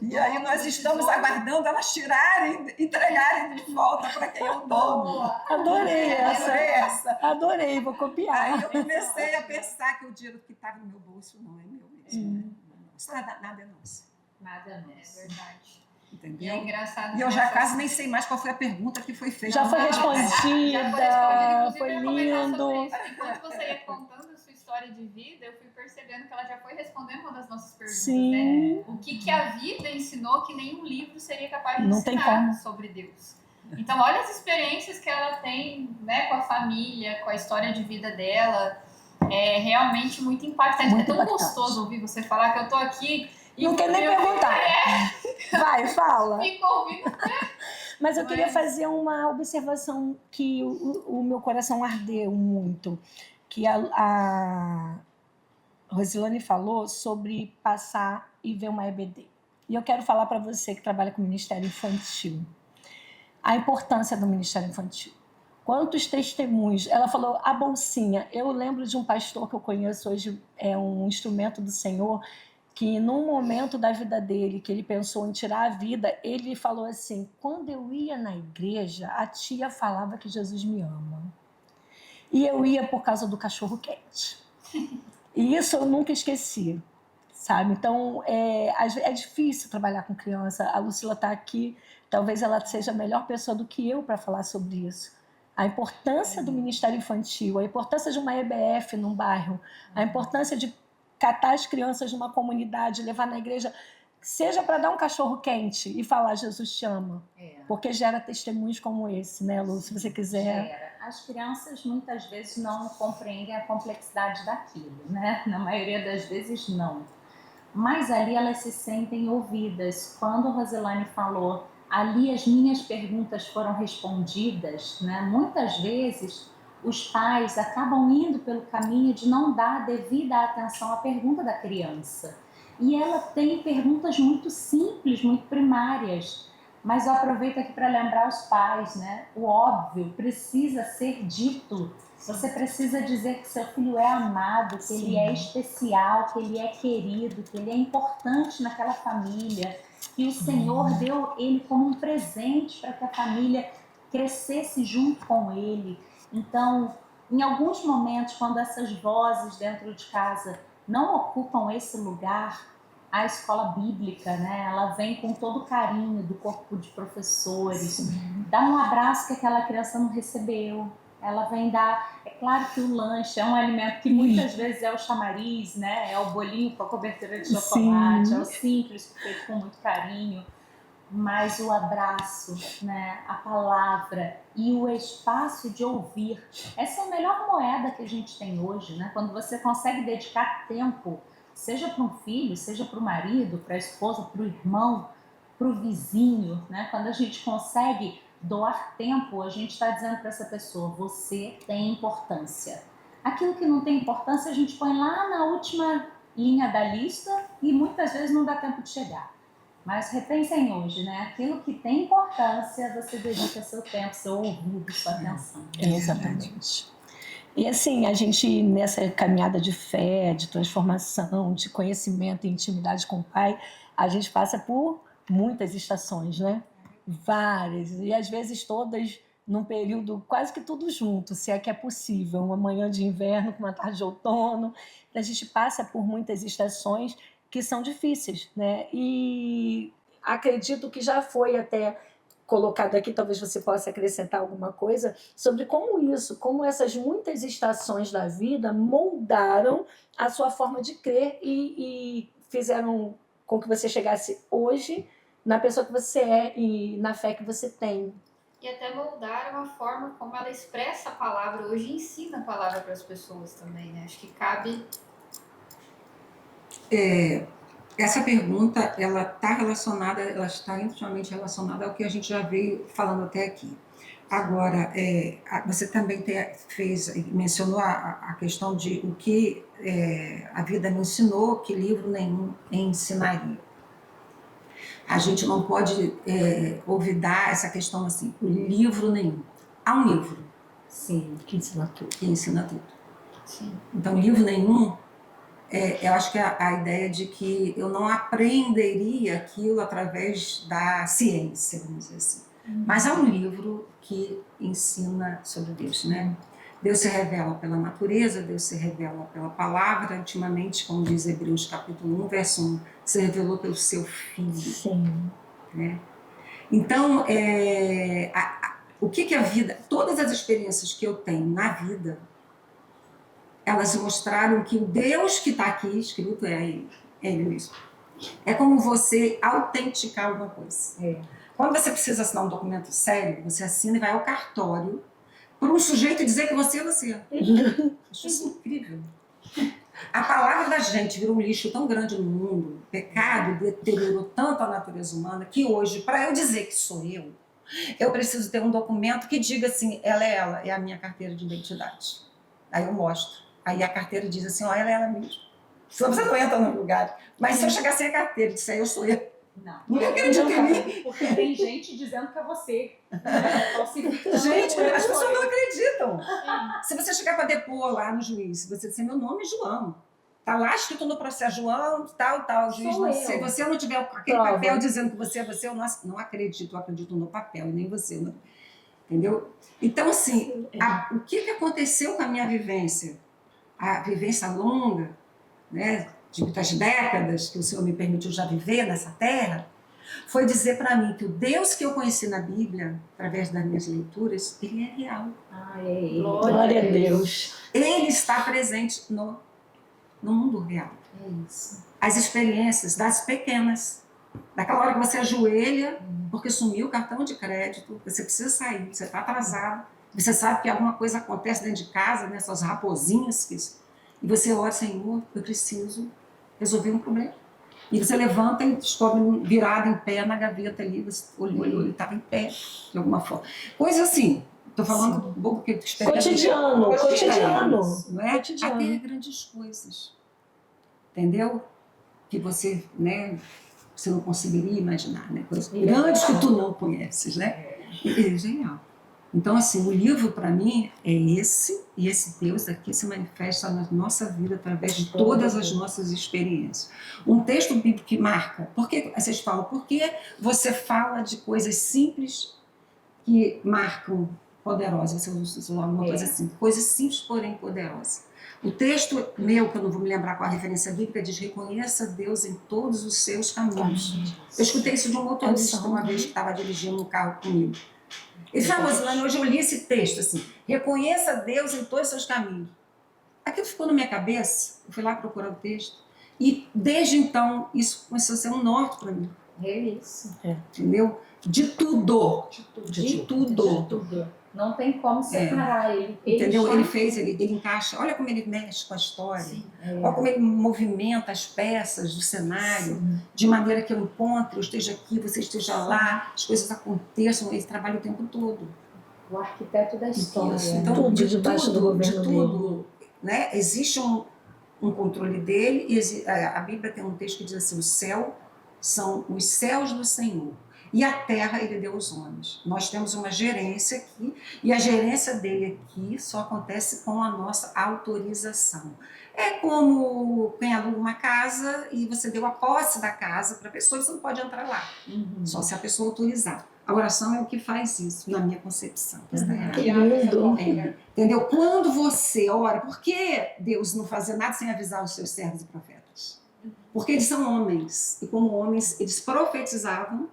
E aí nós estamos aguardando elas tirarem, entregarem de volta para quem é o dono. Adorei essa. essa. Adorei, vou copiar. Aí eu comecei a pensar que o dinheiro que estava no meu bolso não é meu mesmo. Isso nada é nosso. Nada É nosso. verdade. E Entendeu? é engraçado. E eu já quase nem sei mais qual foi a pergunta que foi feita. Já foi respondida, Inclusive, foi eu ia comentar lindo. sobre isso. Enquanto você ia contando a sua história, história de vida, eu fui percebendo que ela já foi respondendo uma das nossas perguntas, Sim. né? O que a vida ensinou que nenhum livro seria capaz de Não tem ensinar como. sobre Deus. Então, olha as experiências que ela tem, né, com a família, com a história de vida dela. É realmente muito impactante. Muito é tão impactante. gostoso ouvir você falar que eu tô aqui e Não quer nem eu perguntar. Vai, fala. fico ouvindo. Mas eu queria Mas- fazer uma observação que o meu coração ardeu muito, que a Rosilane falou sobre passar e ver uma EBD. E eu quero falar para você que trabalha com Ministério Infantil, a importância do Ministério Infantil. Quantos testemunhos? Ela falou a bolsinha. Eu lembro de um pastor que eu conheço hoje, é um instrumento do Senhor, que num momento da vida dele, que ele pensou em tirar a vida, ele falou assim: quando eu ia na igreja, a tia falava que Jesus me ama. E eu ia por causa do cachorro quente. E isso eu nunca esqueci, sabe? Então, é difícil trabalhar com criança. A Lucila está aqui, talvez ela seja a melhor pessoa do que eu para falar sobre isso. A importância do Ministério Infantil, a importância de uma EBF num bairro, a importância de catar as crianças numa comunidade, levar na igreja, seja para dar um cachorro quente e falar Jesus te ama. Porque gera testemunhos como esse, né, Lu? Se você quiser. Gera. As crianças muitas vezes não compreendem a complexidade daquilo, né? Na maioria das vezes não. Mas ali elas se sentem ouvidas. Quando a Rosilane falou, ali as minhas perguntas foram respondidas, né? Muitas vezes os pais acabam indo pelo caminho de não dar devida atenção à pergunta da criança. E ela tem perguntas muito simples, muito primárias. Mas eu aproveito aqui para lembrar os pais, né? O óbvio precisa ser dito. Você precisa dizer que seu filho é amado, que ele é especial, que ele é querido, que ele é importante naquela família, que o Senhor deu ele como um presente para que a família crescesse junto com ele. Então, em alguns momentos, quando essas vozes dentro de casa não ocupam esse lugar, a escola bíblica, né, ela vem com todo o carinho do corpo de professores, dá um abraço que aquela criança não recebeu, ela vem dar, é claro que o lanche é um alimento que muitas vezes é o chamariz, né, é o bolinho com a cobertura de chocolate, Sim. é o simples, feito com muito carinho, mas o abraço, né, a palavra e o espaço de ouvir, essa é a melhor moeda que a gente tem hoje, né, quando você consegue dedicar tempo, seja para um filho, seja para o marido, para a esposa, para o irmão, para o vizinho, né? Quando a gente consegue doar tempo, a gente está dizendo para essa pessoa, você tem importância. Aquilo que não tem importância, a gente põe lá na última linha da lista e muitas vezes não dá tempo de chegar. Mas repensem hoje, né? Aquilo que tem importância, você dedica seu tempo, seu ouvido, sua atenção. Exatamente. E assim, a gente nessa caminhada de fé, de transformação, de conhecimento e intimidade com o Pai, a gente passa por muitas estações, né? Várias, e às vezes todas num período quase que tudo junto, se é que é possível, uma manhã de inverno com uma tarde de outono, a gente passa por muitas estações que são difíceis, né? E acredito que já foi até colocado aqui, talvez você possa acrescentar alguma coisa sobre como essas muitas estações da vida moldaram a sua forma de crer e fizeram com que você chegasse hoje na pessoa que você é e na fé que você tem. E até moldaram a forma como ela expressa a palavra hoje e ensina a palavra para as pessoas também, né? Acho que cabe... Essa pergunta, ela está intimamente relacionada ao que a gente já veio falando até aqui. Agora, você também mencionou a questão de o que a vida me ensinou, que livro nenhum ensinaria. A gente não pode olvidar essa questão assim, o livro nenhum. Há um livro. Sim. Que ensina tudo. Que ensina tudo. Sim. Então, livro nenhum... eu acho que a ideia de que eu não aprenderia aquilo através da ciência, vamos dizer assim. Mas há um livro que ensina sobre Deus, né? Deus se revela pela natureza, Deus se revela pela palavra, ultimamente, como diz Hebreus capítulo 1, verso 1, se revelou pelo seu Filho. Sim. Né? Então, o que a vida, todas as experiências que eu tenho na vida, elas mostraram que o Deus que está aqui escrito é ele mesmo. É como você autenticar alguma coisa. Quando você precisa assinar um documento sério, você assina e vai ao cartório para um sujeito dizer que você é você. Acho isso incrível. A palavra da gente virou um lixo tão grande no mundo, o pecado deteriorou tanto a natureza humana, que hoje, para eu dizer que sou eu preciso ter um documento que diga assim, ela, é a minha carteira de identidade. Aí eu mostro. Aí a carteira diz assim, ó, ela é ela mesmo. Senão você não entra no lugar. Mas se eu chegar sem a carteira e disser, eu sou eu. Não acredita em mim? Porque tem gente dizendo que é você. Gente, as pessoas não acreditam. Se você chegar para depor lá no juiz, se você disser, meu nome é João. Tá lá escrito no processo, João, tal, o juiz. Se você não tiver aquele papel dizendo que você é você, eu não acredito. Eu acredito no papel, e nem você. Não. Entendeu? Então, assim, o que aconteceu com a minha vivência? A vivência longa, né, de muitas décadas que o Senhor me permitiu já viver nessa terra, foi dizer para mim que o Deus que eu conheci na Bíblia, através das minhas leituras, ele é real. Glória a Deus. Ele está presente no mundo real. É isso. As experiências das pequenas, daquela hora que você ajoelha, porque sumiu o cartão de crédito, você precisa sair, você está atrasado, você sabe que alguma coisa acontece dentro de casa, nessas raposinhas, e você ora, Senhor, eu preciso resolver um problema. E você levanta e descobre virado em pé na gaveta ali, você olhou, ele estava em pé, de alguma forma. Coisa assim, estou falando um pouco que cotidiano. Não é? Até grandes coisas, entendeu? Que você, né, você não conseguiria imaginar, né? Coisas grandes que tu não conheces, né? É genial. Então, assim, o livro para mim é esse, e esse Deus aqui se manifesta na nossa vida através de todas as nossas experiências. Um texto bíblico que marca, porque vocês falam, porque você fala de coisas simples que marcam poderosas, você usa alguma coisa assim, coisas simples, porém poderosas. O texto meu, que eu não vou me lembrar qual a referência bíblica, diz: reconheça Deus em todos os seus caminhos. Eu escutei isso de um motorista uma vez que estava dirigindo um carro comigo. Ele falou: Rosilane, hoje eu li esse texto assim, reconheça Deus em todos os seus caminhos. Aquilo ficou na minha cabeça, eu fui lá procurar o texto, e desde então isso começou a ser um norte para mim. É isso. Entendeu? De tudo. De tudo. Não tem como separar ele. Entendeu? Ele encaixa, olha como ele mexe com a história, olha como ele movimenta as peças do cenário, de maneira que eu encontre, eu esteja aqui, você esteja lá, as coisas aconteçam, ele trabalha o tempo todo. O arquiteto da história. Então, Tudo debaixo do governo dele. Né? Existe um controle dele, e a Bíblia tem um texto que diz assim: o céu são os céus do Senhor. E a terra ele deu aos homens. Nós temos uma gerência aqui, e a gerência dele aqui só acontece com a nossa autorização. É como quem aluga uma casa e você deu a posse da casa para a pessoa e você não pode entrar lá, só se a pessoa autorizar. A oração é o que faz isso, na minha concepção. Que lindo. Entendeu? Quando você ora, por que Deus não fazia nada sem avisar os seus servos e profetas? Porque eles são homens, e como homens, eles profetizavam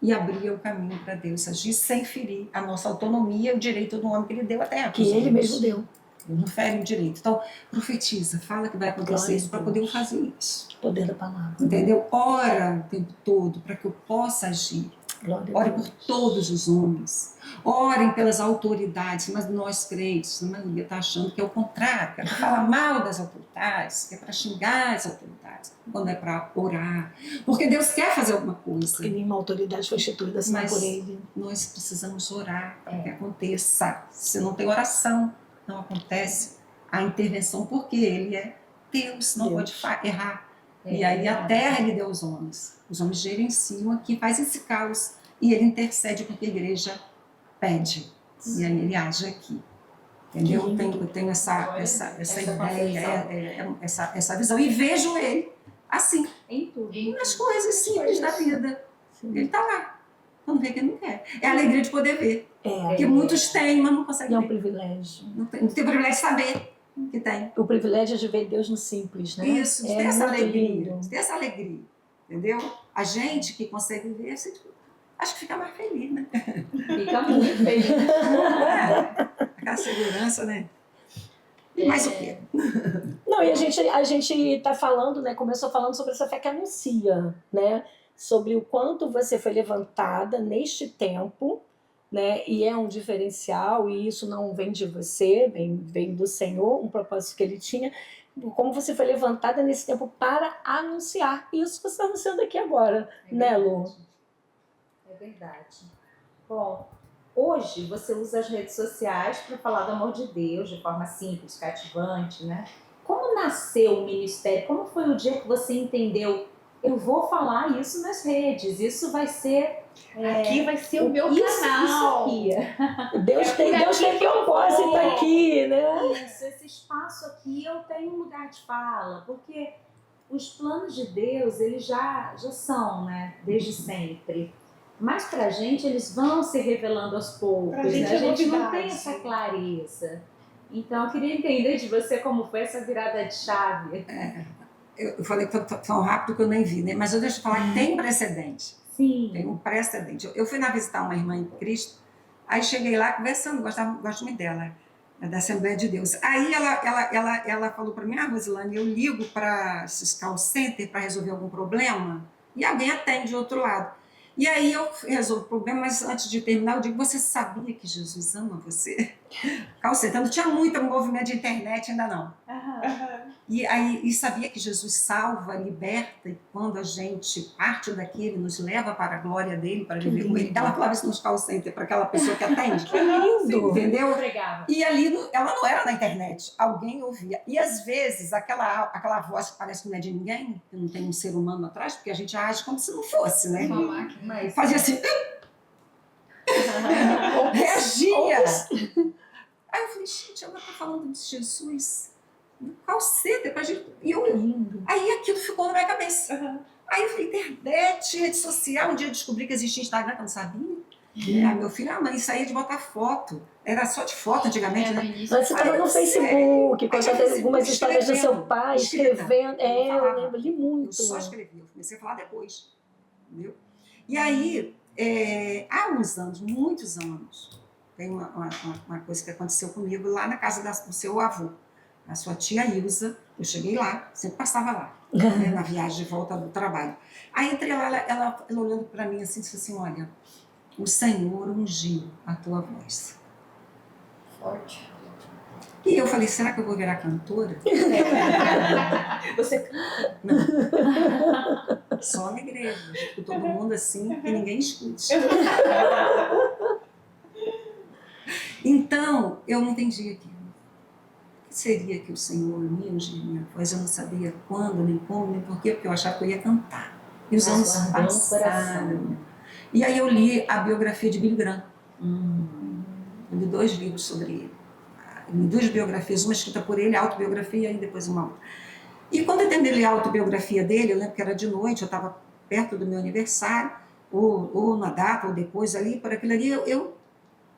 e abria o caminho para Deus agir sem ferir a nossa autonomia, o direito do homem que ele deu até que ele mesmo deu. Não fere o direito. Então, profetiza, fala que vai acontecer isso para poder fazer isso. Poder da palavra. Entendeu? Ora o tempo todo para que eu possa agir. Ore por todos os homens. Orem pelas autoridades, mas nós crentes, a maioria está achando que é o contrário, que é para falar mal das autoridades, que é para xingar as autoridades, quando é para orar. Porque Deus quer fazer alguma coisa. Porque nenhuma autoridade foi instituída assim por ele. Nós precisamos orar para que aconteça. Se não tem oração, não acontece a intervenção, porque ele é Deus, não pode errar. E aí a terra ele deu aos homens. Os homens gerenciam aqui, faz esse caos. E ele intercede porque a igreja pede. E aí ele age aqui. Entendeu? Eu tenho essa ideia, essa visão. E vejo ele assim. Em tudo. Nas coisas simples da vida. Ele está lá. Quando vê que ele não quer. É a alegria de poder ver. Porque muitos têm, mas não conseguem ver. É um privilégio. Não tem o privilégio de saber que tem. O privilégio é de ver Deus no simples, né? Isso, de ter essa alegria. Lindo. De ter essa alegria. Entendeu? A gente que consegue ver, acho que fica mais feliz, né? Fica muito feliz. Aquela segurança, né? E mais o quê? Não, e a gente está falando, né? Começou falando sobre essa fé que anuncia, né? Sobre o quanto você foi levantada neste tempo, né? E é um diferencial, e isso não vem de você, vem do Senhor, um propósito que Ele tinha. Como você foi levantada nesse tempo para anunciar. Isso você está anunciando aqui agora, né, Lu? É verdade. Bom, hoje você usa as redes sociais para falar do amor de Deus de forma simples, cativante, né? Como nasceu o ministério? Como foi o dia que você entendeu? Eu vou falar isso nas redes, isso vai ser... Aqui vai ser o meu isso canal. aqui. Deus tem propósito aqui, né? Isso, esse espaço aqui eu tenho um lugar de fala, porque os planos de Deus, eles já são, né? Desde sempre. Mas pra gente, eles vão se revelando aos poucos, Pra né? gente A é gente não novidade. tem essa clareza. Então, eu queria entender de você como foi essa virada de chave. Eu falei que foi tão rápido que eu nem vi, né? Mas eu deixo eu falar que tem precedente. Sim. Tem um precedente. Eu fui lá visitar uma irmã em Cristo, aí cheguei lá conversando, gosto muito dela, da Assembleia de Deus. Aí ela falou para mim, Rosilane, eu ligo para esses call center para resolver algum problema e alguém atende de outro lado. E aí eu resolvo o problema, mas antes de terminar eu digo, você sabia que Jesus ama você? Call center, não tinha muito movimento de internet, ainda não. E sabia que Jesus salva, liberta, e quando a gente parte daqui, ele nos leva para a glória dele, para viver com ele. Ela falava isso nos call center, para aquela pessoa que atende. Que lindo! Entendeu? Pregava. E ali, ela não era na internet, alguém ouvia. E às vezes, aquela voz que parece que não é de ninguém, que não tem um ser humano atrás, porque a gente age como se não fosse, né? Uma máquina. Mas... Fazia assim, reagia. Aí eu falei, gente, ela está falando de Jesus. Call center pra gente. Aí aquilo ficou na minha cabeça. Aí eu falei, internet, rede social. Um dia eu descobri que existia Instagram, que eu não sabia. Aí meu filho, mãe, isso aí é de botar foto. Era só de foto antigamente, No né? início. Mas você estava no Facebook, contando algumas histórias do seu pai, escrevendo. Eu lembro, li Eu muito. só escrevi, eu comecei a falar depois. Entendeu? E aí, há uns anos, muitos anos, tem uma coisa que aconteceu comigo lá na casa do seu avô. A sua tia Ilza, eu cheguei lá, sempre passava lá, né, na viagem de volta do trabalho. Aí entrei lá, ela olhando para mim assim, disse assim, olha, o Senhor ungiu a tua voz. Forte. E eu falei, será que eu vou virar cantora? Você... Não, só na igreja, com todo mundo assim, que ninguém escute. Então, eu não entendi aquilo. O que seria que o Senhor me ungiu minha voz? Eu não sabia quando, nem como, nem porquê, porque eu achava que eu ia cantar. E os anos passaram. E aí eu li a biografia de Billy Graham. Eu li 2 livros sobre ele. Li 2 biografias, uma escrita por ele, a autobiografia, e depois uma outra. E quando eu terminei de ler a autobiografia dele, eu lembro que era de noite, eu estava perto do meu aniversário, ou na data, ou depois ali, por aquilo ali, eu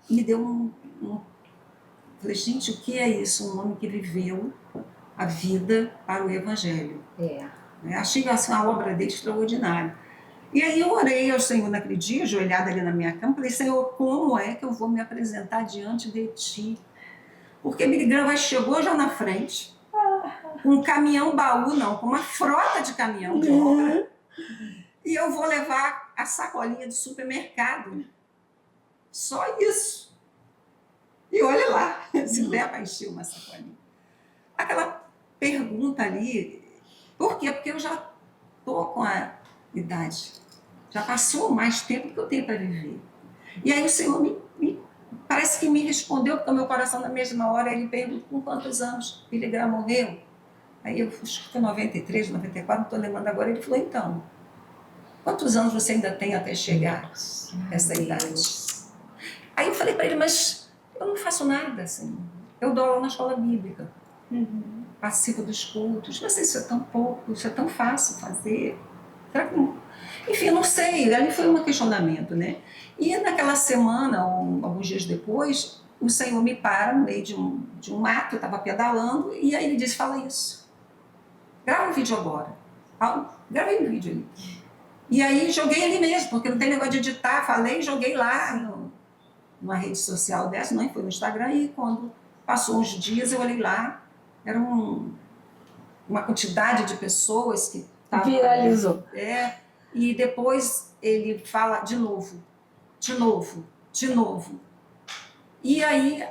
me deu falei, gente, o que é isso? Um homem que viveu a vida para o Evangelho. Achei assim, a obra dele extraordinária. E aí eu orei ao Senhor naquele dia, ajoelhada ali na minha cama, falei, Senhor, como é que eu vou me apresentar diante de Ti? Porque Billy Graham chegou já na frente, com um caminhão baú, não, com uma frota de caminhão de obra, e eu vou levar a sacolinha do supermercado. Só isso. E olha lá, se der para encher uma sacolinha. Aquela pergunta ali, por quê? Porque eu já estou com a idade, já passou mais tempo que eu tenho para viver. E aí o Senhor parece que me respondeu, porque o meu coração na mesma hora, ele perguntou com quantos anos Billy Graham morreu. Aí eu acho que foi 93, 94, não estou lembrando agora, ele falou, então, quantos anos você ainda tem até chegar a essa idade? Aí eu falei para ele, mas eu não faço nada assim. Eu dou aula na escola bíblica, participo dos cultos, mas isso é tão pouco, isso é tão fácil fazer. Será que não? Enfim, eu não sei, ali foi um questionamento, né? E naquela semana, alguns dias depois, o Senhor me para no meio de um mato, eu estava pedalando, e aí ele disse, fala isso. Grava um vídeo agora. Gravei um vídeo ali. E aí joguei ali mesmo, porque não tem negócio de editar, falei, joguei lá numa rede social dessa, não foi no Instagram, e quando passou uns dias eu olhei lá, Era uma quantidade de pessoas que estavam... Viralizou. E depois ele fala de novo. E aí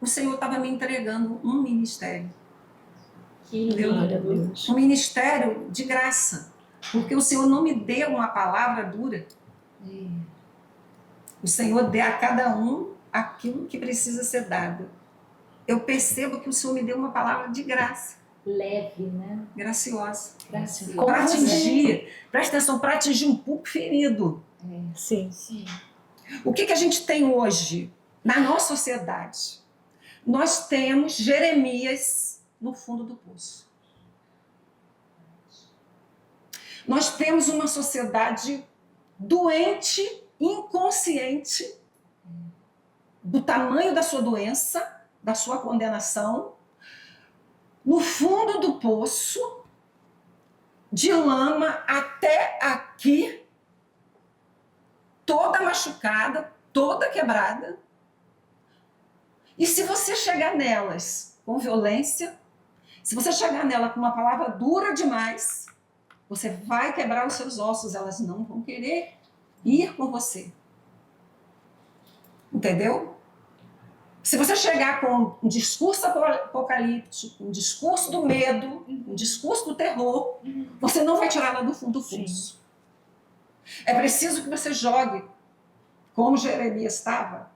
o Senhor estava me entregando um ministério. Que Glória a lindo. Deus. Um ministério de graça. Porque o Senhor não me deu uma palavra dura. O Senhor dê a cada um aquilo que precisa ser dado. Eu percebo que o Senhor me deu uma palavra de graça. Leve, né? Graciosa. Graciosa. Como Para você- atingir, presta atenção, para atingir um público ferido. Sim. Sim. O que a gente tem hoje na nossa sociedade? Nós temos Jeremias no fundo do poço. Nós temos uma sociedade doente, inconsciente do tamanho da sua doença, da sua condenação, no fundo do poço, de lama até aqui, toda machucada, toda quebrada. E se você chegar nelas com violência, se você chegar nela com uma palavra dura demais, você vai quebrar os seus ossos, elas não vão querer ir com você. Entendeu? Se você chegar com um discurso apocalíptico, um discurso do medo, um discurso do terror, você não vai tirá-la do fundo do poço. É preciso que você jogue, como Jeremias estava,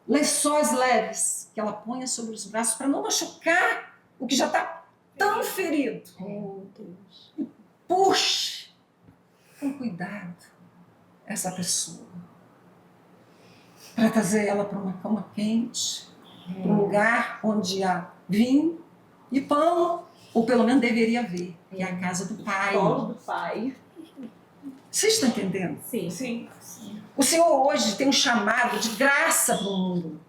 lençóis leves que ela ponha sobre os braços para não machucar o que já está tão ferido. Oh, Deus. Puxe com cuidado essa pessoa para trazer ela para uma cama quente, para um lugar onde há vinho e pão, ou pelo menos deveria haver, que é a casa do Pai. Colo do Pai. Vocês estão entendendo? Sim. Sim. O Senhor hoje tem um chamado de graça para o mundo,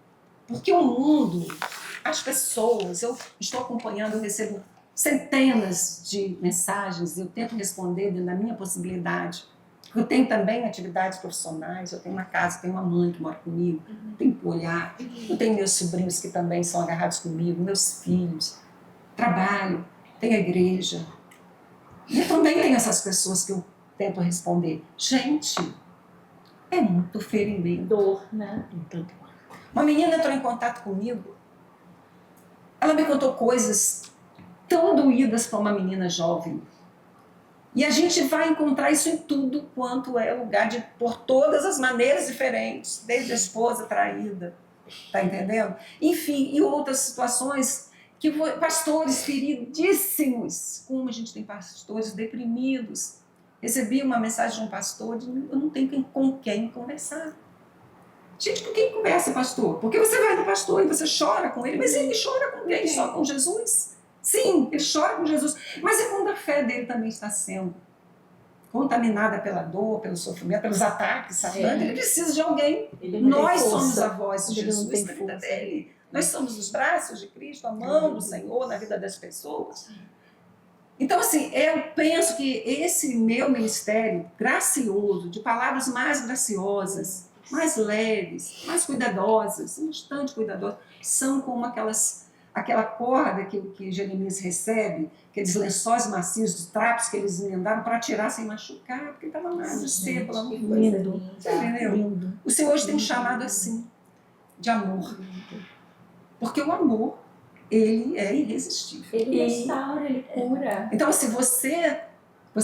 porque o mundo, as pessoas, eu estou acompanhando, eu recebo centenas de mensagens, eu tento responder dentro da minha possibilidade. Eu tenho também atividades profissionais, eu tenho uma casa, tenho uma mãe que mora comigo, tenho que olhar, eu tenho meus sobrinhos que também são agarrados comigo, meus filhos, trabalho, tenho a igreja. E eu também tenho essas pessoas que eu tento responder. Gente, é muito ferimento. Dor, né? Uma menina entrou em contato comigo, ela me contou coisas tão doídas para uma menina jovem. E a gente vai encontrar isso em tudo quanto é lugar, por todas as maneiras diferentes, desde a esposa traída, tá entendendo? Enfim, e outras situações que pastores feridíssimos, como a gente tem pastores deprimidos. Recebi uma mensagem de um pastor, eu não tenho com quem conversar. Gente, com quem conversa, pastor? Porque você vai no pastor e você chora com ele, mas ele chora com quem? Só com Jesus? Sim, ele chora com Jesus, mas é quando a fé dele também está sendo contaminada pela dor, pelo sofrimento, pelos ataques satânicos, ele precisa de alguém. Nós somos a voz de Jesus na vida dele. Nós somos os braços de Cristo, a mão do Senhor na vida das pessoas. Então, assim, eu penso que esse meu ministério gracioso, de palavras mais graciosas, mais leves, mais cuidadosas, bastante cuidadosas, são como aquela corda que Jeremias recebe, aqueles lençóis macios, dos trapos que eles emendaram para tirar sem machucar, porque estava lá no seco, lá no fundo. Lindo. Entendeu? Lindo. O Senhor hoje tem um chamado assim, de amor. Porque o amor, ele é irresistível. Ele restaura, ele cura. Então, se você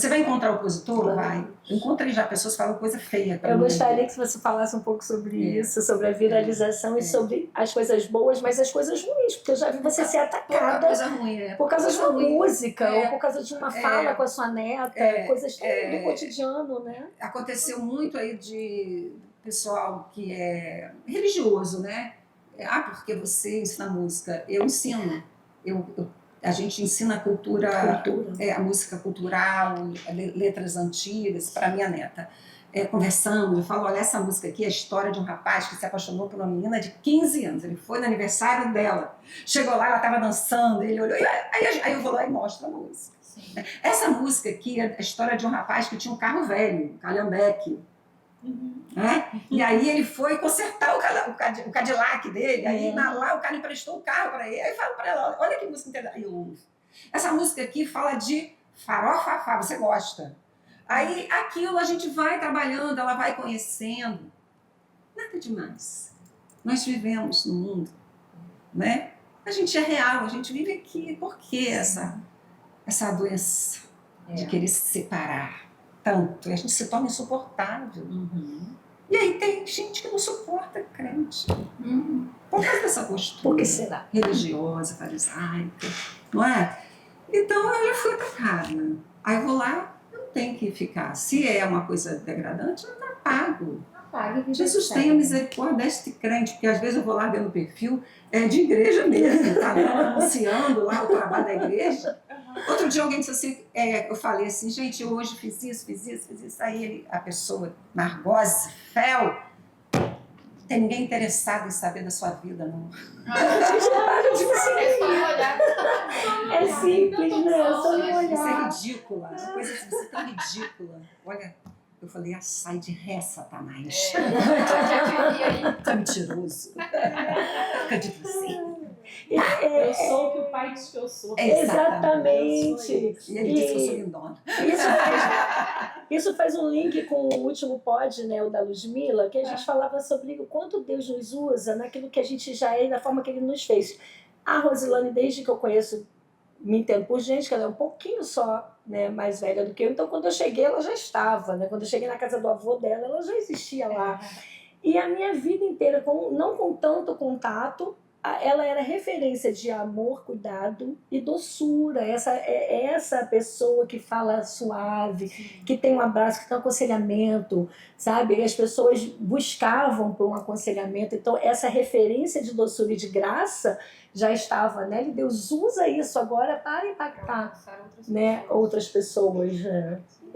vai encontrar o opositor, vai. Eu encontrei já pessoas que falam coisa feia para Eu mim. gostaria que você falasse um pouco sobre isso, sobre a viralização e sobre as coisas boas, mas as coisas ruins, porque eu já vi você ser Pouca atacada coisa ruim, por causa de uma ruim. música, É. ou por causa de uma fala com a sua neta, coisas tão do cotidiano, né? Aconteceu muito aí de pessoal que é religioso, né? Porque você ensina música. Eu ensino. A gente ensina a cultura. A música cultural, letras antigas, para minha neta. Conversando, eu falo, olha, essa música aqui é a história de um rapaz que se apaixonou por uma menina de 15 anos. Ele foi no aniversário dela. Chegou lá, ela estava dançando, ele olhou, aí eu vou lá e mostro a música. Essa música aqui é a história de um rapaz que tinha um carro velho, um calhambeque. Né? E aí ele foi consertar o Cadillac dele, aí lá o cara emprestou o carro para ele, aí fala para ela, olha que música interessante. Essa música aqui fala de farofafá, você gosta. Aí aquilo a gente vai trabalhando, ela vai conhecendo. Nada demais. Nós vivemos no mundo, né? A gente é real, a gente vive aqui. Por que essa doença de querer se separar tanto? E a gente se torna insuportável. E aí tem gente que não suporta crente. Por causa dessa postura. Por que será? Religiosa, farisaica, não é? Então eu já fui atacada. Aí eu vou lá, eu não tenho que ficar. Se é uma coisa degradante, eu não apago. Jesus tenha misericórdia deste crente, porque às vezes eu vou lá ver no perfil, é de igreja mesmo, tá anunciando lá o trabalho da igreja. Outro dia alguém disse assim, eu falei assim, gente, eu hoje fiz isso, aí a pessoa, Margose, Fel, tem ninguém interessado em saber da sua vida, não. É simples, né? É só Isso é olhar. ridícula, uma coisa assim, você é tão ridícula. Olha, eu falei, sai de ré, Satanás. Tá mentiroso. Acredito assim. Eu sou o que o pai diz que eu sou. Exatamente. E ele disse que eu sou lindona. Isso faz um link com o último pod, né, o da Ludmilla, que a gente falava sobre o quanto Deus nos usa naquilo que a gente já é e da forma que Ele nos fez. A Rosilane, desde que eu conheço, me entendo por gente, que ela é um pouquinho só, né, mais velha do que eu. Então, quando eu cheguei, ela já estava. Né? Quando eu cheguei na casa do avô dela, ela já existia lá. E a minha vida inteira, não com tanto contato, ela era referência de amor, cuidado e doçura. Essa pessoa que fala suave, que tem um abraço, que tem um aconselhamento, sabe? E as pessoas buscavam por um aconselhamento. Então, essa referência de doçura e de graça já estava nela, e Deus usa isso agora para impactar, né, outras pessoas.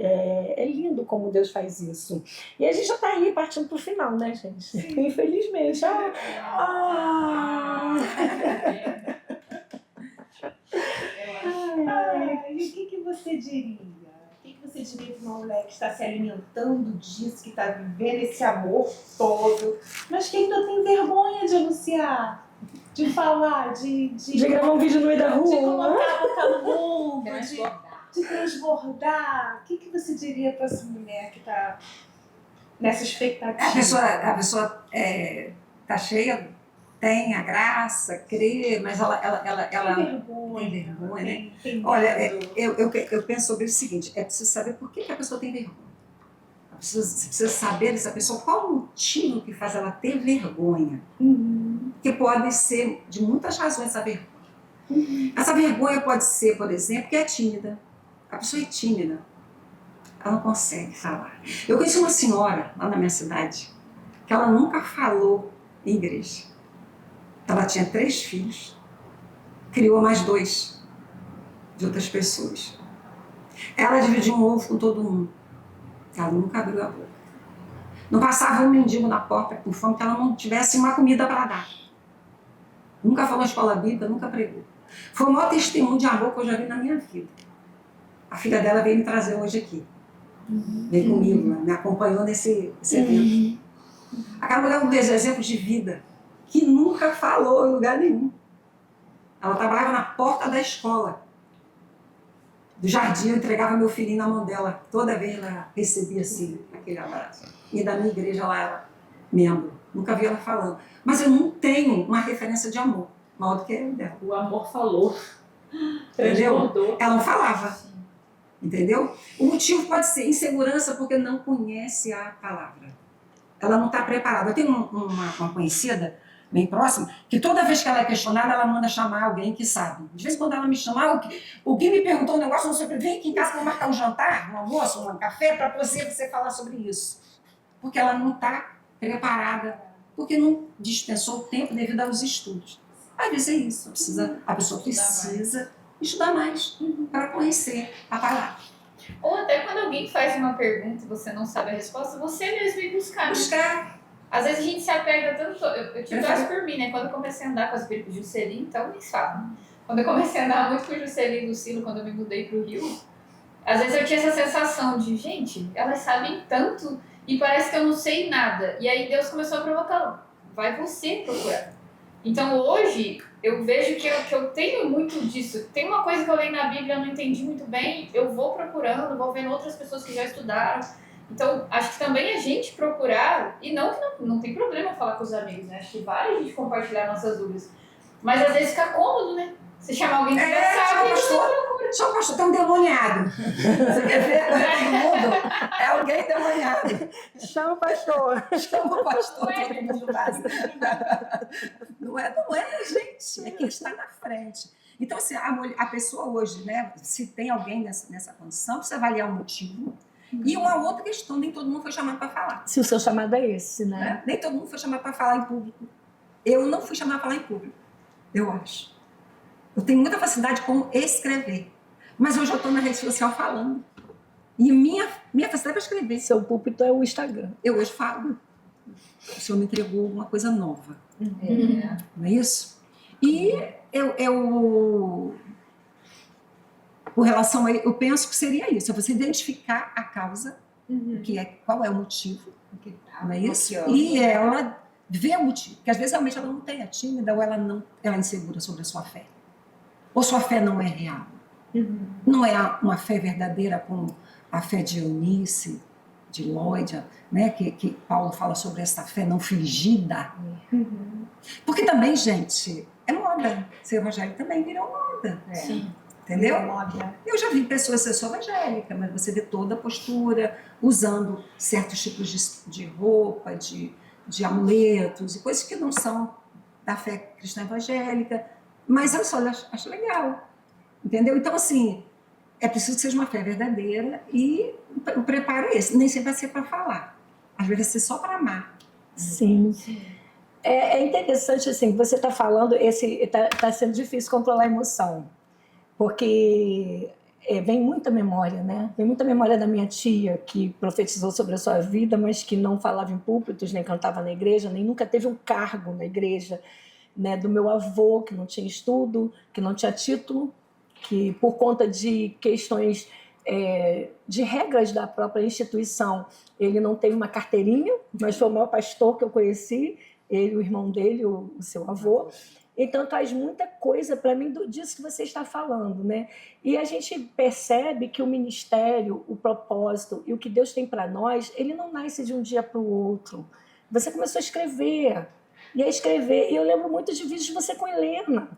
É lindo como Deus faz isso. E a gente já está aí partindo para o final, né, gente? Infelizmente. E o que você diria? O que você diria para uma mulher que está se alimentando disso, que está vivendo esse amor todo, mas que ainda tem vergonha de anunciar, de falar, de gravar um vídeo no meio da rua, de colocar a boca no mundo, Transbordar. de transbordar? O que você diria para essa mulher que está nessa expectativa? A pessoa tá cheia, tem a graça, crê, mas ela tem vergonha, né? Olha, eu penso sobre o seguinte, é preciso saber por que a pessoa tem vergonha. Você precisa saber dessa pessoa qual o motivo que faz ela ter vergonha. Que pode ser de muitas razões essa vergonha. Essa vergonha pode ser, por exemplo, que é tímida. A pessoa é tímida. Ela não consegue falar. Eu conheci uma senhora lá na minha cidade que ela nunca falou em igreja. Ela tinha 3 filhos, criou mais 2 de outras pessoas. Ela dividiu um ovo com todo mundo. Ela nunca abriu a boca. Não passava um mendigo na porta com fome que ela não tivesse uma comida para dar. Nunca falou escola bíblica, nunca pregou. Foi o maior testemunho de amor que eu já vi na minha vida. A filha dela veio me trazer hoje aqui. Veio comigo, me acompanhou nesse evento. Aquela mulher é um exemplo de vida, que nunca falou em lugar nenhum. Ela trabalhava na porta da escola. Do jardim, eu entregava meu filhinho na mão dela. Toda vez ela recebia assim, aquele abraço. E da minha igreja lá, ela membro. Nunca vi ela falando. Mas eu não tenho uma referência de amor maior do que a dela. O amor falou. Entendeu? Ela não falava. Entendeu? O motivo pode ser insegurança porque não conhece a palavra. Ela não está preparada. Eu tenho uma conhecida bem próxima, que toda vez que ela é questionada, ela manda chamar alguém que sabe. De vez em quando ela me chama, o que me perguntou um negócio, não sei, vem aqui em casa para marcar um jantar, um almoço, um café, para você falar sobre isso. Porque ela não está preparada, porque não dispensou o tempo devido aos estudos. Às vezes é isso, a pessoa precisa estudar mais para conhecer a palavra. Ou até quando alguém faz uma pergunta e você não sabe a resposta, você mesmo ir buscar. Às vezes a gente se apega tanto. Eu tive isso por mim, né? Quando eu comecei a andar com as filhas com o Juscelino, então nem falo. Quando eu comecei a andar muito com o Juscelino e o Lucilo, quando eu me mudei pro Rio, às vezes eu tinha essa sensação de, gente, elas sabem tanto e parece que eu não sei nada. E aí Deus começou a provocar, vai você procurar. Então hoje eu vejo que eu tenho muito disso. Tem uma coisa que eu leio na Bíblia, eu não entendi muito bem, eu vou procurando, vou vendo outras pessoas que já estudaram. Então acho que também a gente procurar, e não que não tem problema falar com os amigos, né? Acho que vale a gente compartilhar nossas dúvidas. Mas às vezes fica cômodo, né? Você chamar alguém que já sabe, Só pastor, tem um demoniado. Você quer ver todo mundo? É alguém demoniado. Chama o pastor. Chama o pastor. Não é, todo mundo vai. Não é, gente. É quem está na frente. Então, assim, a pessoa hoje, né? Se tem alguém nessa condição, precisa avaliar o motivo. E uma outra questão, nem todo mundo foi chamado para falar. Se o seu chamado é esse, né? Né? Nem todo mundo foi chamado para falar em público. Eu não fui chamada para falar em público, eu acho. Eu tenho muita facilidade com escrever. Mas hoje eu estou na rede social falando. E minha facilidade é para escrever. Seu púlpito é o Instagram. Eu hoje falo. O Senhor me entregou alguma coisa nova. Não é isso? E com relação a eu penso que seria isso. É você identificar a causa, qual é o motivo. Não é isso? E ela vê o motivo. Porque às vezes realmente ela não tem, é tímida ou ela é insegura sobre a sua fé. Ou sua fé não é real. Não é uma fé verdadeira como a fé de Eunice, de Lloyd, né? que Paulo fala sobre essa fé não fingida. Porque também, gente, é moda. Ser evangélico também virou moda. Sim. Entendeu? Moda. Eu já vi pessoas ser só evangélica, mas você vê toda a postura, usando certos tipos de roupa, de amuletos e coisas que não são da fé cristã evangélica. Mas eu só acho legal, entendeu? Então, assim, é preciso que seja uma fé verdadeira e o preparo é esse. Nem sempre vai ser para falar, às vezes vai ser só para amar. Sim. É interessante, assim, você está falando, está sendo difícil controlar a emoção, porque vem muita memória, né? Vem muita memória da minha tia, que profetizou sobre a sua vida, mas que não falava em púlpitos, nem cantava na igreja, nem nunca teve um cargo na igreja. Né, do meu avô, que não tinha estudo, que não tinha título, que por conta de questões de regras da própria instituição, ele não teve uma carteirinha, mas foi o maior pastor que eu conheci, ele, o irmão dele, o seu avô. Então traz muita coisa para mim disso que você está falando, né? E a gente percebe que o ministério, o propósito e o que Deus tem para nós, ele não nasce de um dia para o outro. Você começou a escrever, e a escrever. E eu lembro muito de vídeos de você com Helena.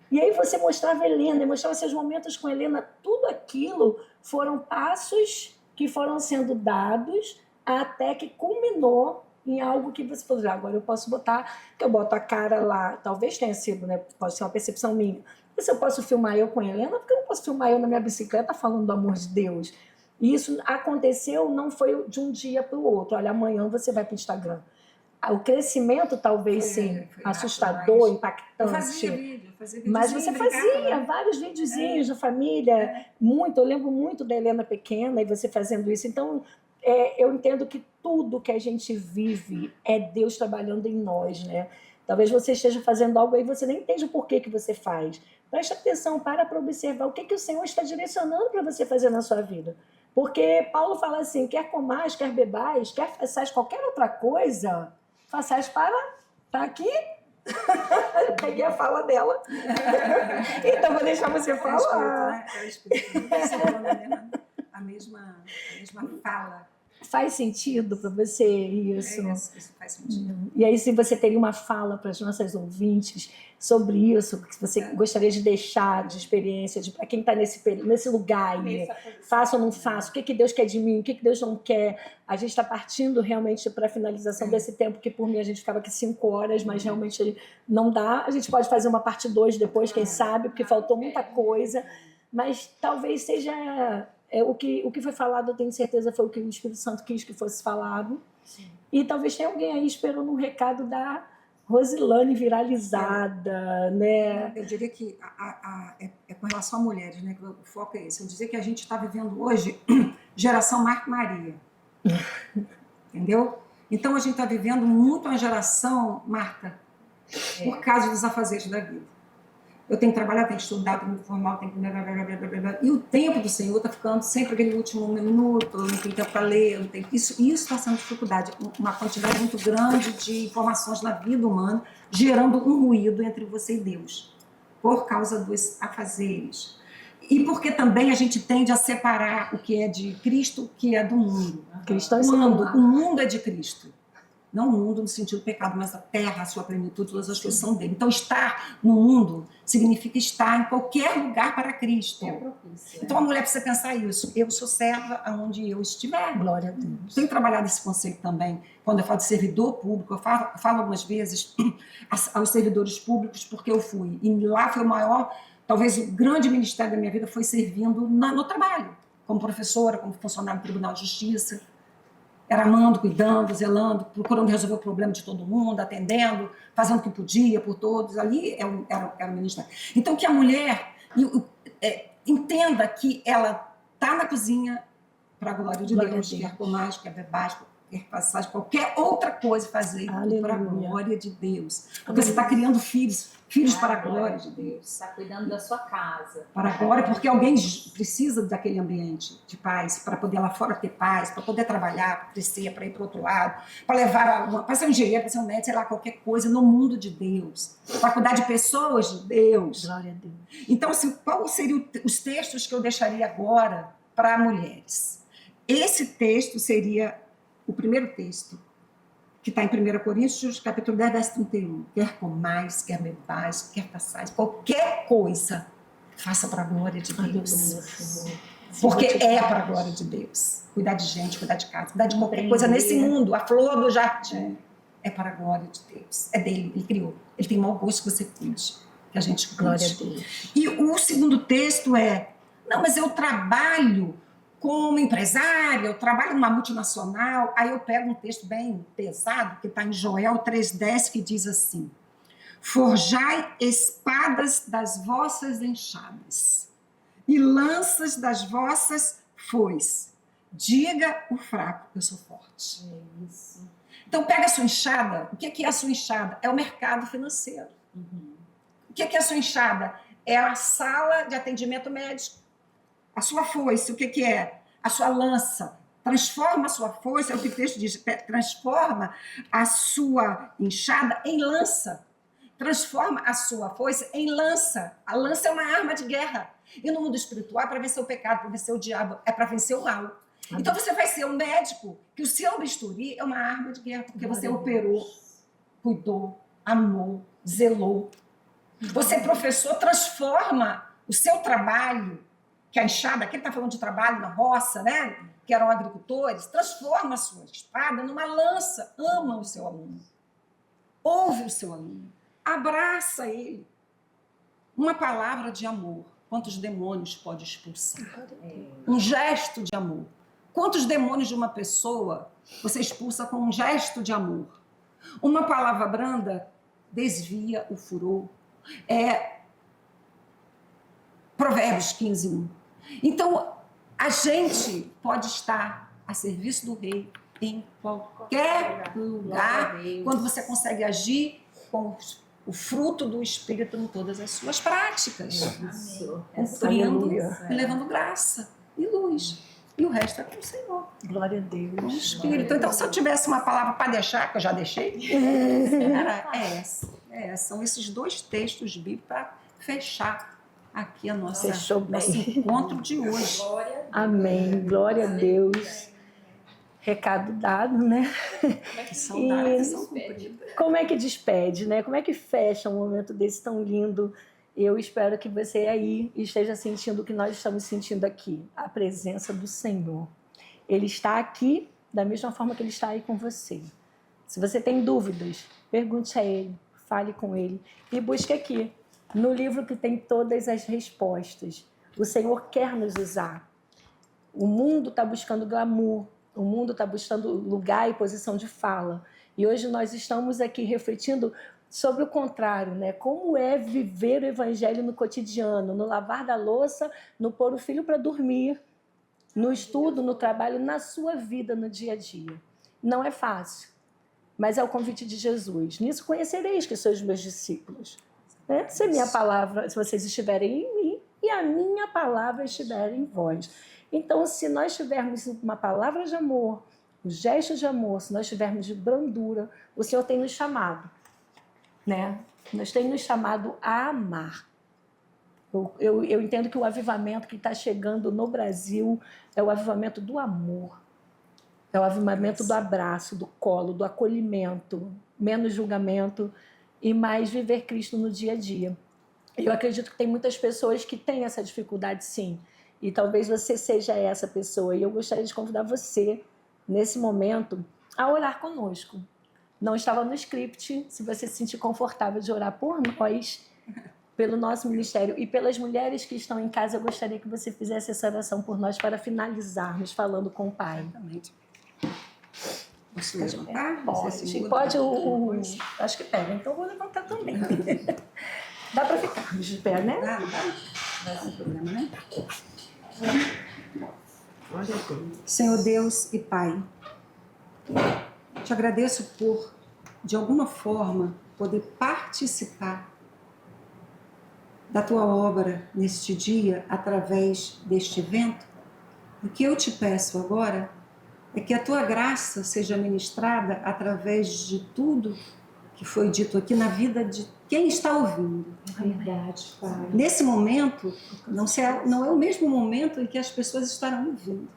E aí você mostrava a Helena, e mostrava seus momentos com a Helena. Tudo aquilo foram passos que foram sendo dados até que culminou em algo que você falou, agora eu posso botar, que eu boto a cara lá, talvez tenha sido, né? Pode ser uma percepção minha. Mas eu posso filmar eu com a Helena, porque eu não posso filmar eu na minha bicicleta falando do amor de Deus. E isso aconteceu, não foi de um dia para o outro. Olha, amanhã você vai para o Instagram. O crescimento talvez sim, assustador, impactante. Eu fazia vídeo, mas você fazia vários videozinhos da família, muito. Eu lembro muito da Helena pequena e você fazendo isso. Então, eu entendo que tudo que a gente vive é Deus trabalhando em nós, né? Talvez você esteja fazendo algo aí e você nem entende o porquê que você faz. Preste atenção, para observar o que o Senhor está direcionando para você fazer na sua vida. Porque Paulo fala assim, quer comais, quer bebais, quer façais qualquer outra coisa, façais para aqui. Peguei a fala dela. Então vou deixar você falar. A mesma fala. Faz sentido para você isso? Isso faz sentido. E aí, se você teria uma fala para as nossas ouvintes sobre isso, que você gostaria de deixar de experiência, para quem está nesse lugar aí, faço ou não faço, o que Deus quer de mim, o que Deus não quer. A gente está partindo realmente para a finalização desse tempo, que por mim a gente ficava aqui 5 horas, mas realmente não dá. A gente pode fazer uma parte 2 depois, quem sabe, porque faltou muita coisa, mas talvez seja... O que foi falado, eu tenho certeza, foi o que o Espírito Santo quis que fosse falado. Sim. E talvez tenha alguém aí esperando um recado da Rosilane viralizada, né? Eu diria que é com relação a mulheres, né? Que o foco é esse. Eu diria que a gente está vivendo hoje geração Marco Maria. Entendeu? Então a gente está vivendo muito uma geração Marta, por causa dos afazeres da vida. Eu tenho que trabalhar, tenho que estudar, tenho que me formar, tenho que... Blá, blá, blá, blá, blá, blá. E o tempo do Senhor está ficando sempre aquele último minuto, eu não tenho tempo para ler, eu não tenho... Isso está sendo dificuldade, uma quantidade muito grande de informações na vida humana, gerando um ruído entre você e Deus, por causa dos afazeres. E porque também a gente tende a separar o que é de Cristo, o que é do mundo. Cristãos Quando são o mundo é de Cristo, não o mundo no sentido do pecado, mas a terra, a sua plenitude, todas as coisas são dele. Então, estar no mundo significa estar em qualquer lugar para Cristo. É propício. Então, a mulher precisa pensar isso. Eu sou serva aonde eu estiver. Glória a Deus. Tenho trabalhado esse conceito também. Quando eu falo de servidor público, eu falo algumas vezes aos servidores públicos porque eu fui. E lá foi o maior, talvez o grande ministério da minha vida foi servindo no trabalho. Como professora, como funcionária do Tribunal de Justiça. Era amando, cuidando, zelando, procurando resolver o problema de todo mundo, atendendo, fazendo o que podia por todos. Ali era o ministério. Então, que a mulher entenda que ela está na cozinha para a glória de Deus, quer por mais, quer beber, quer passar qualquer outra coisa, fazer para a glória de Deus. Porque você está criando filhos para a glória de Deus. Está cuidando da sua casa. Para a glória, porque alguém precisa daquele ambiente de paz, para poder lá fora ter paz, para poder trabalhar, para crescer, para ir para o outro lado, para levar, para ser um engenheiro, para ser um médico, sei lá, qualquer coisa no mundo de Deus, para cuidar de pessoas de Deus. Glória a Deus. Então, assim, quais seriam os textos que eu deixaria agora para mulheres? Esse texto seria o primeiro texto, que está em 1 Coríntios, capítulo 10, verso 31. Quer comais, quer bebais, quer façais, qualquer coisa, faça para a glória de Deus. Porque é para a glória de Deus. Cuidar de gente, cuidar de casa, cuidar de qualquer coisa nesse mundo, a flor do jardim, é para a glória de Deus. É dele, ele criou. Ele tem mau gosto que você cuide, que a gente cuide. Glória a Deus. E o segundo texto é, não, mas eu trabalho como empresária, eu trabalho numa multinacional, aí eu pego um texto bem pesado, que está em Joel 3,10, que diz assim: forjai espadas das vossas enxadas e lanças das vossas foices. Diga o fraco, eu sou forte. É isso. Então pega a sua enxada. O que é a sua enxada? É o mercado financeiro. O que é a sua enxada? É a sala de atendimento médico. A sua foice, o que é? A sua lança. Transforma a sua foice, é o que o texto diz, transforma a sua enxada em lança. Transforma a sua foice em lança. A lança é uma arma de guerra. E no mundo espiritual é para vencer o pecado, para vencer o diabo, é para vencer o mal. Então você vai ser um médico que o seu bisturi é uma arma de guerra, porque você operou, cuidou, amou, zelou. Você, professor, transforma o seu trabalho, que a enxada, aqui ele está falando de trabalho na roça, né? Que eram agricultores, transforma a sua espada numa lança, ama o seu aluno, ouve o seu aluno, abraça ele. Uma palavra de amor, quantos demônios pode expulsar? Um gesto de amor. Quantos demônios de uma pessoa você expulsa com um gesto de amor? Uma palavra branda desvia o furor. Provérbios 15:1. Então, a gente pode estar a serviço do rei em qualquer lugar, quando você consegue agir com o fruto do Espírito em todas as suas práticas. Isso. Cumprindo Aleluia. e levando graça e luz. E o resto é com o Senhor, Glória a com o Deus. Espírito. Então, se eu tivesse uma palavra para deixar, que eu já deixei, era essa. São esses dois textos bíblicos para fechar aqui nosso encontro de hoje. Amém. Glória a Deus. Recado dado, né? São dadas, são cumpridas. Como é que despede, né? Como é que fecha um momento desse tão lindo? Eu espero que você aí esteja sentindo o que nós estamos sentindo aqui, a presença do Senhor. Ele está aqui da mesma forma que Ele está aí com você. Se você tem dúvidas, pergunte a Ele, fale com Ele e busque aqui, no livro que tem todas as respostas. O Senhor quer nos usar. O mundo está buscando glamour, o mundo está buscando lugar e posição de fala. E hoje nós estamos aqui refletindo sobre o contrário, né? Como é viver o evangelho no cotidiano, no lavar da louça, no pôr o filho para dormir, no estudo, no trabalho, na sua vida, no dia a dia. Não é fácil, mas é o convite de Jesus. Nisso conhecereis que sois meus discípulos. Né? Se a minha palavra, se vocês estiverem em mim e a minha palavra estiver em vós. Então, se nós tivermos uma palavra de amor, um gesto de amor, se nós tivermos de brandura, o Senhor tem nos chamado, né? Nós tem nos chamado a amar. Eu entendo que o avivamento que está chegando no Brasil é o avivamento do amor, é o avivamento do abraço, do colo, do acolhimento, menos julgamento e mais viver Cristo no dia a dia. Eu acredito que tem muitas pessoas que têm essa dificuldade, sim, e talvez você seja essa pessoa. E eu gostaria de convidar você, nesse momento, a orar conosco. Não estava no script, se você se sentir confortável de orar por nós, pelo nosso ministério e pelas mulheres que estão em casa, eu gostaria que você fizesse essa oração por nós para finalizarmos falando com o Pai. Exatamente. Posso levantar? Pode, acho que pega, então eu vou levantar também. Dá para ficarmos de pé, né? Dá, não tem problema, né? Senhor Deus e Pai, te agradeço por, de alguma forma, poder participar da tua obra neste dia, através deste evento. O que eu te peço agora é que a tua graça seja ministrada através de tudo que foi dito aqui na vida de quem está ouvindo. Verdade, Pai. Nesse momento, não é o mesmo momento em que as pessoas estarão ouvindo,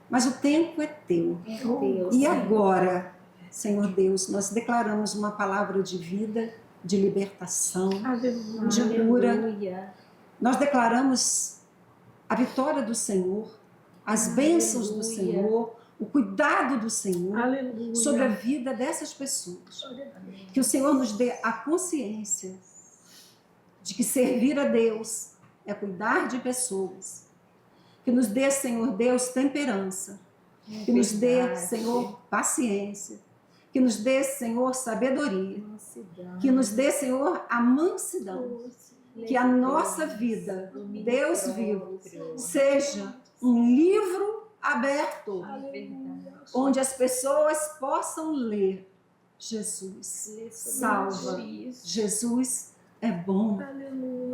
mas o tempo é teu. Deus, E agora, Senhor Deus, nós declaramos uma palavra de vida, de libertação, de cura. Aleluia. Nós declaramos a vitória do Senhor, as bênçãos do Senhor, o cuidado do Senhor sobre a vida dessas pessoas. Que o Senhor nos dê a consciência de que servir a Deus é cuidar de pessoas. Que nos dê, Senhor Deus, temperança. Que nos dê, Senhor, paciência. Que nos dê, Senhor, sabedoria. Que nos dê, Senhor, a mansidão. Que a nossa vida, Deus vivo, seja um livro aberto, onde as pessoas possam ler: Jesus salva, Jesus é bom,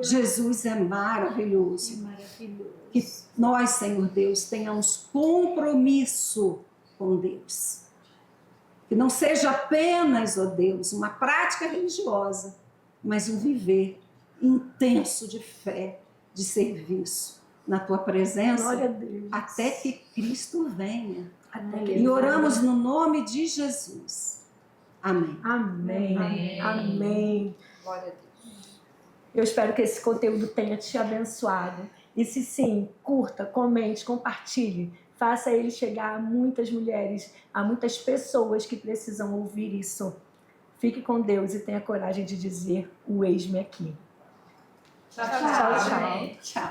Jesus é maravilhoso. Que nós, Senhor Deus, tenhamos compromisso com Deus. Que não seja apenas, ó Deus, uma prática religiosa, mas um viver intenso de fé, de serviço na tua presença, até que Cristo venha. E oramos no nome de Jesus. Amém. Amém. Amém. Amém. Glória a Deus. Eu espero que esse conteúdo tenha te abençoado. E se sim, curta, comente, compartilhe. Faça ele chegar a muitas mulheres, a muitas pessoas que precisam ouvir isso. Fique com Deus e tenha coragem de dizer: o eis-me aqui. Tchau, Tchau, tchau. Tchau.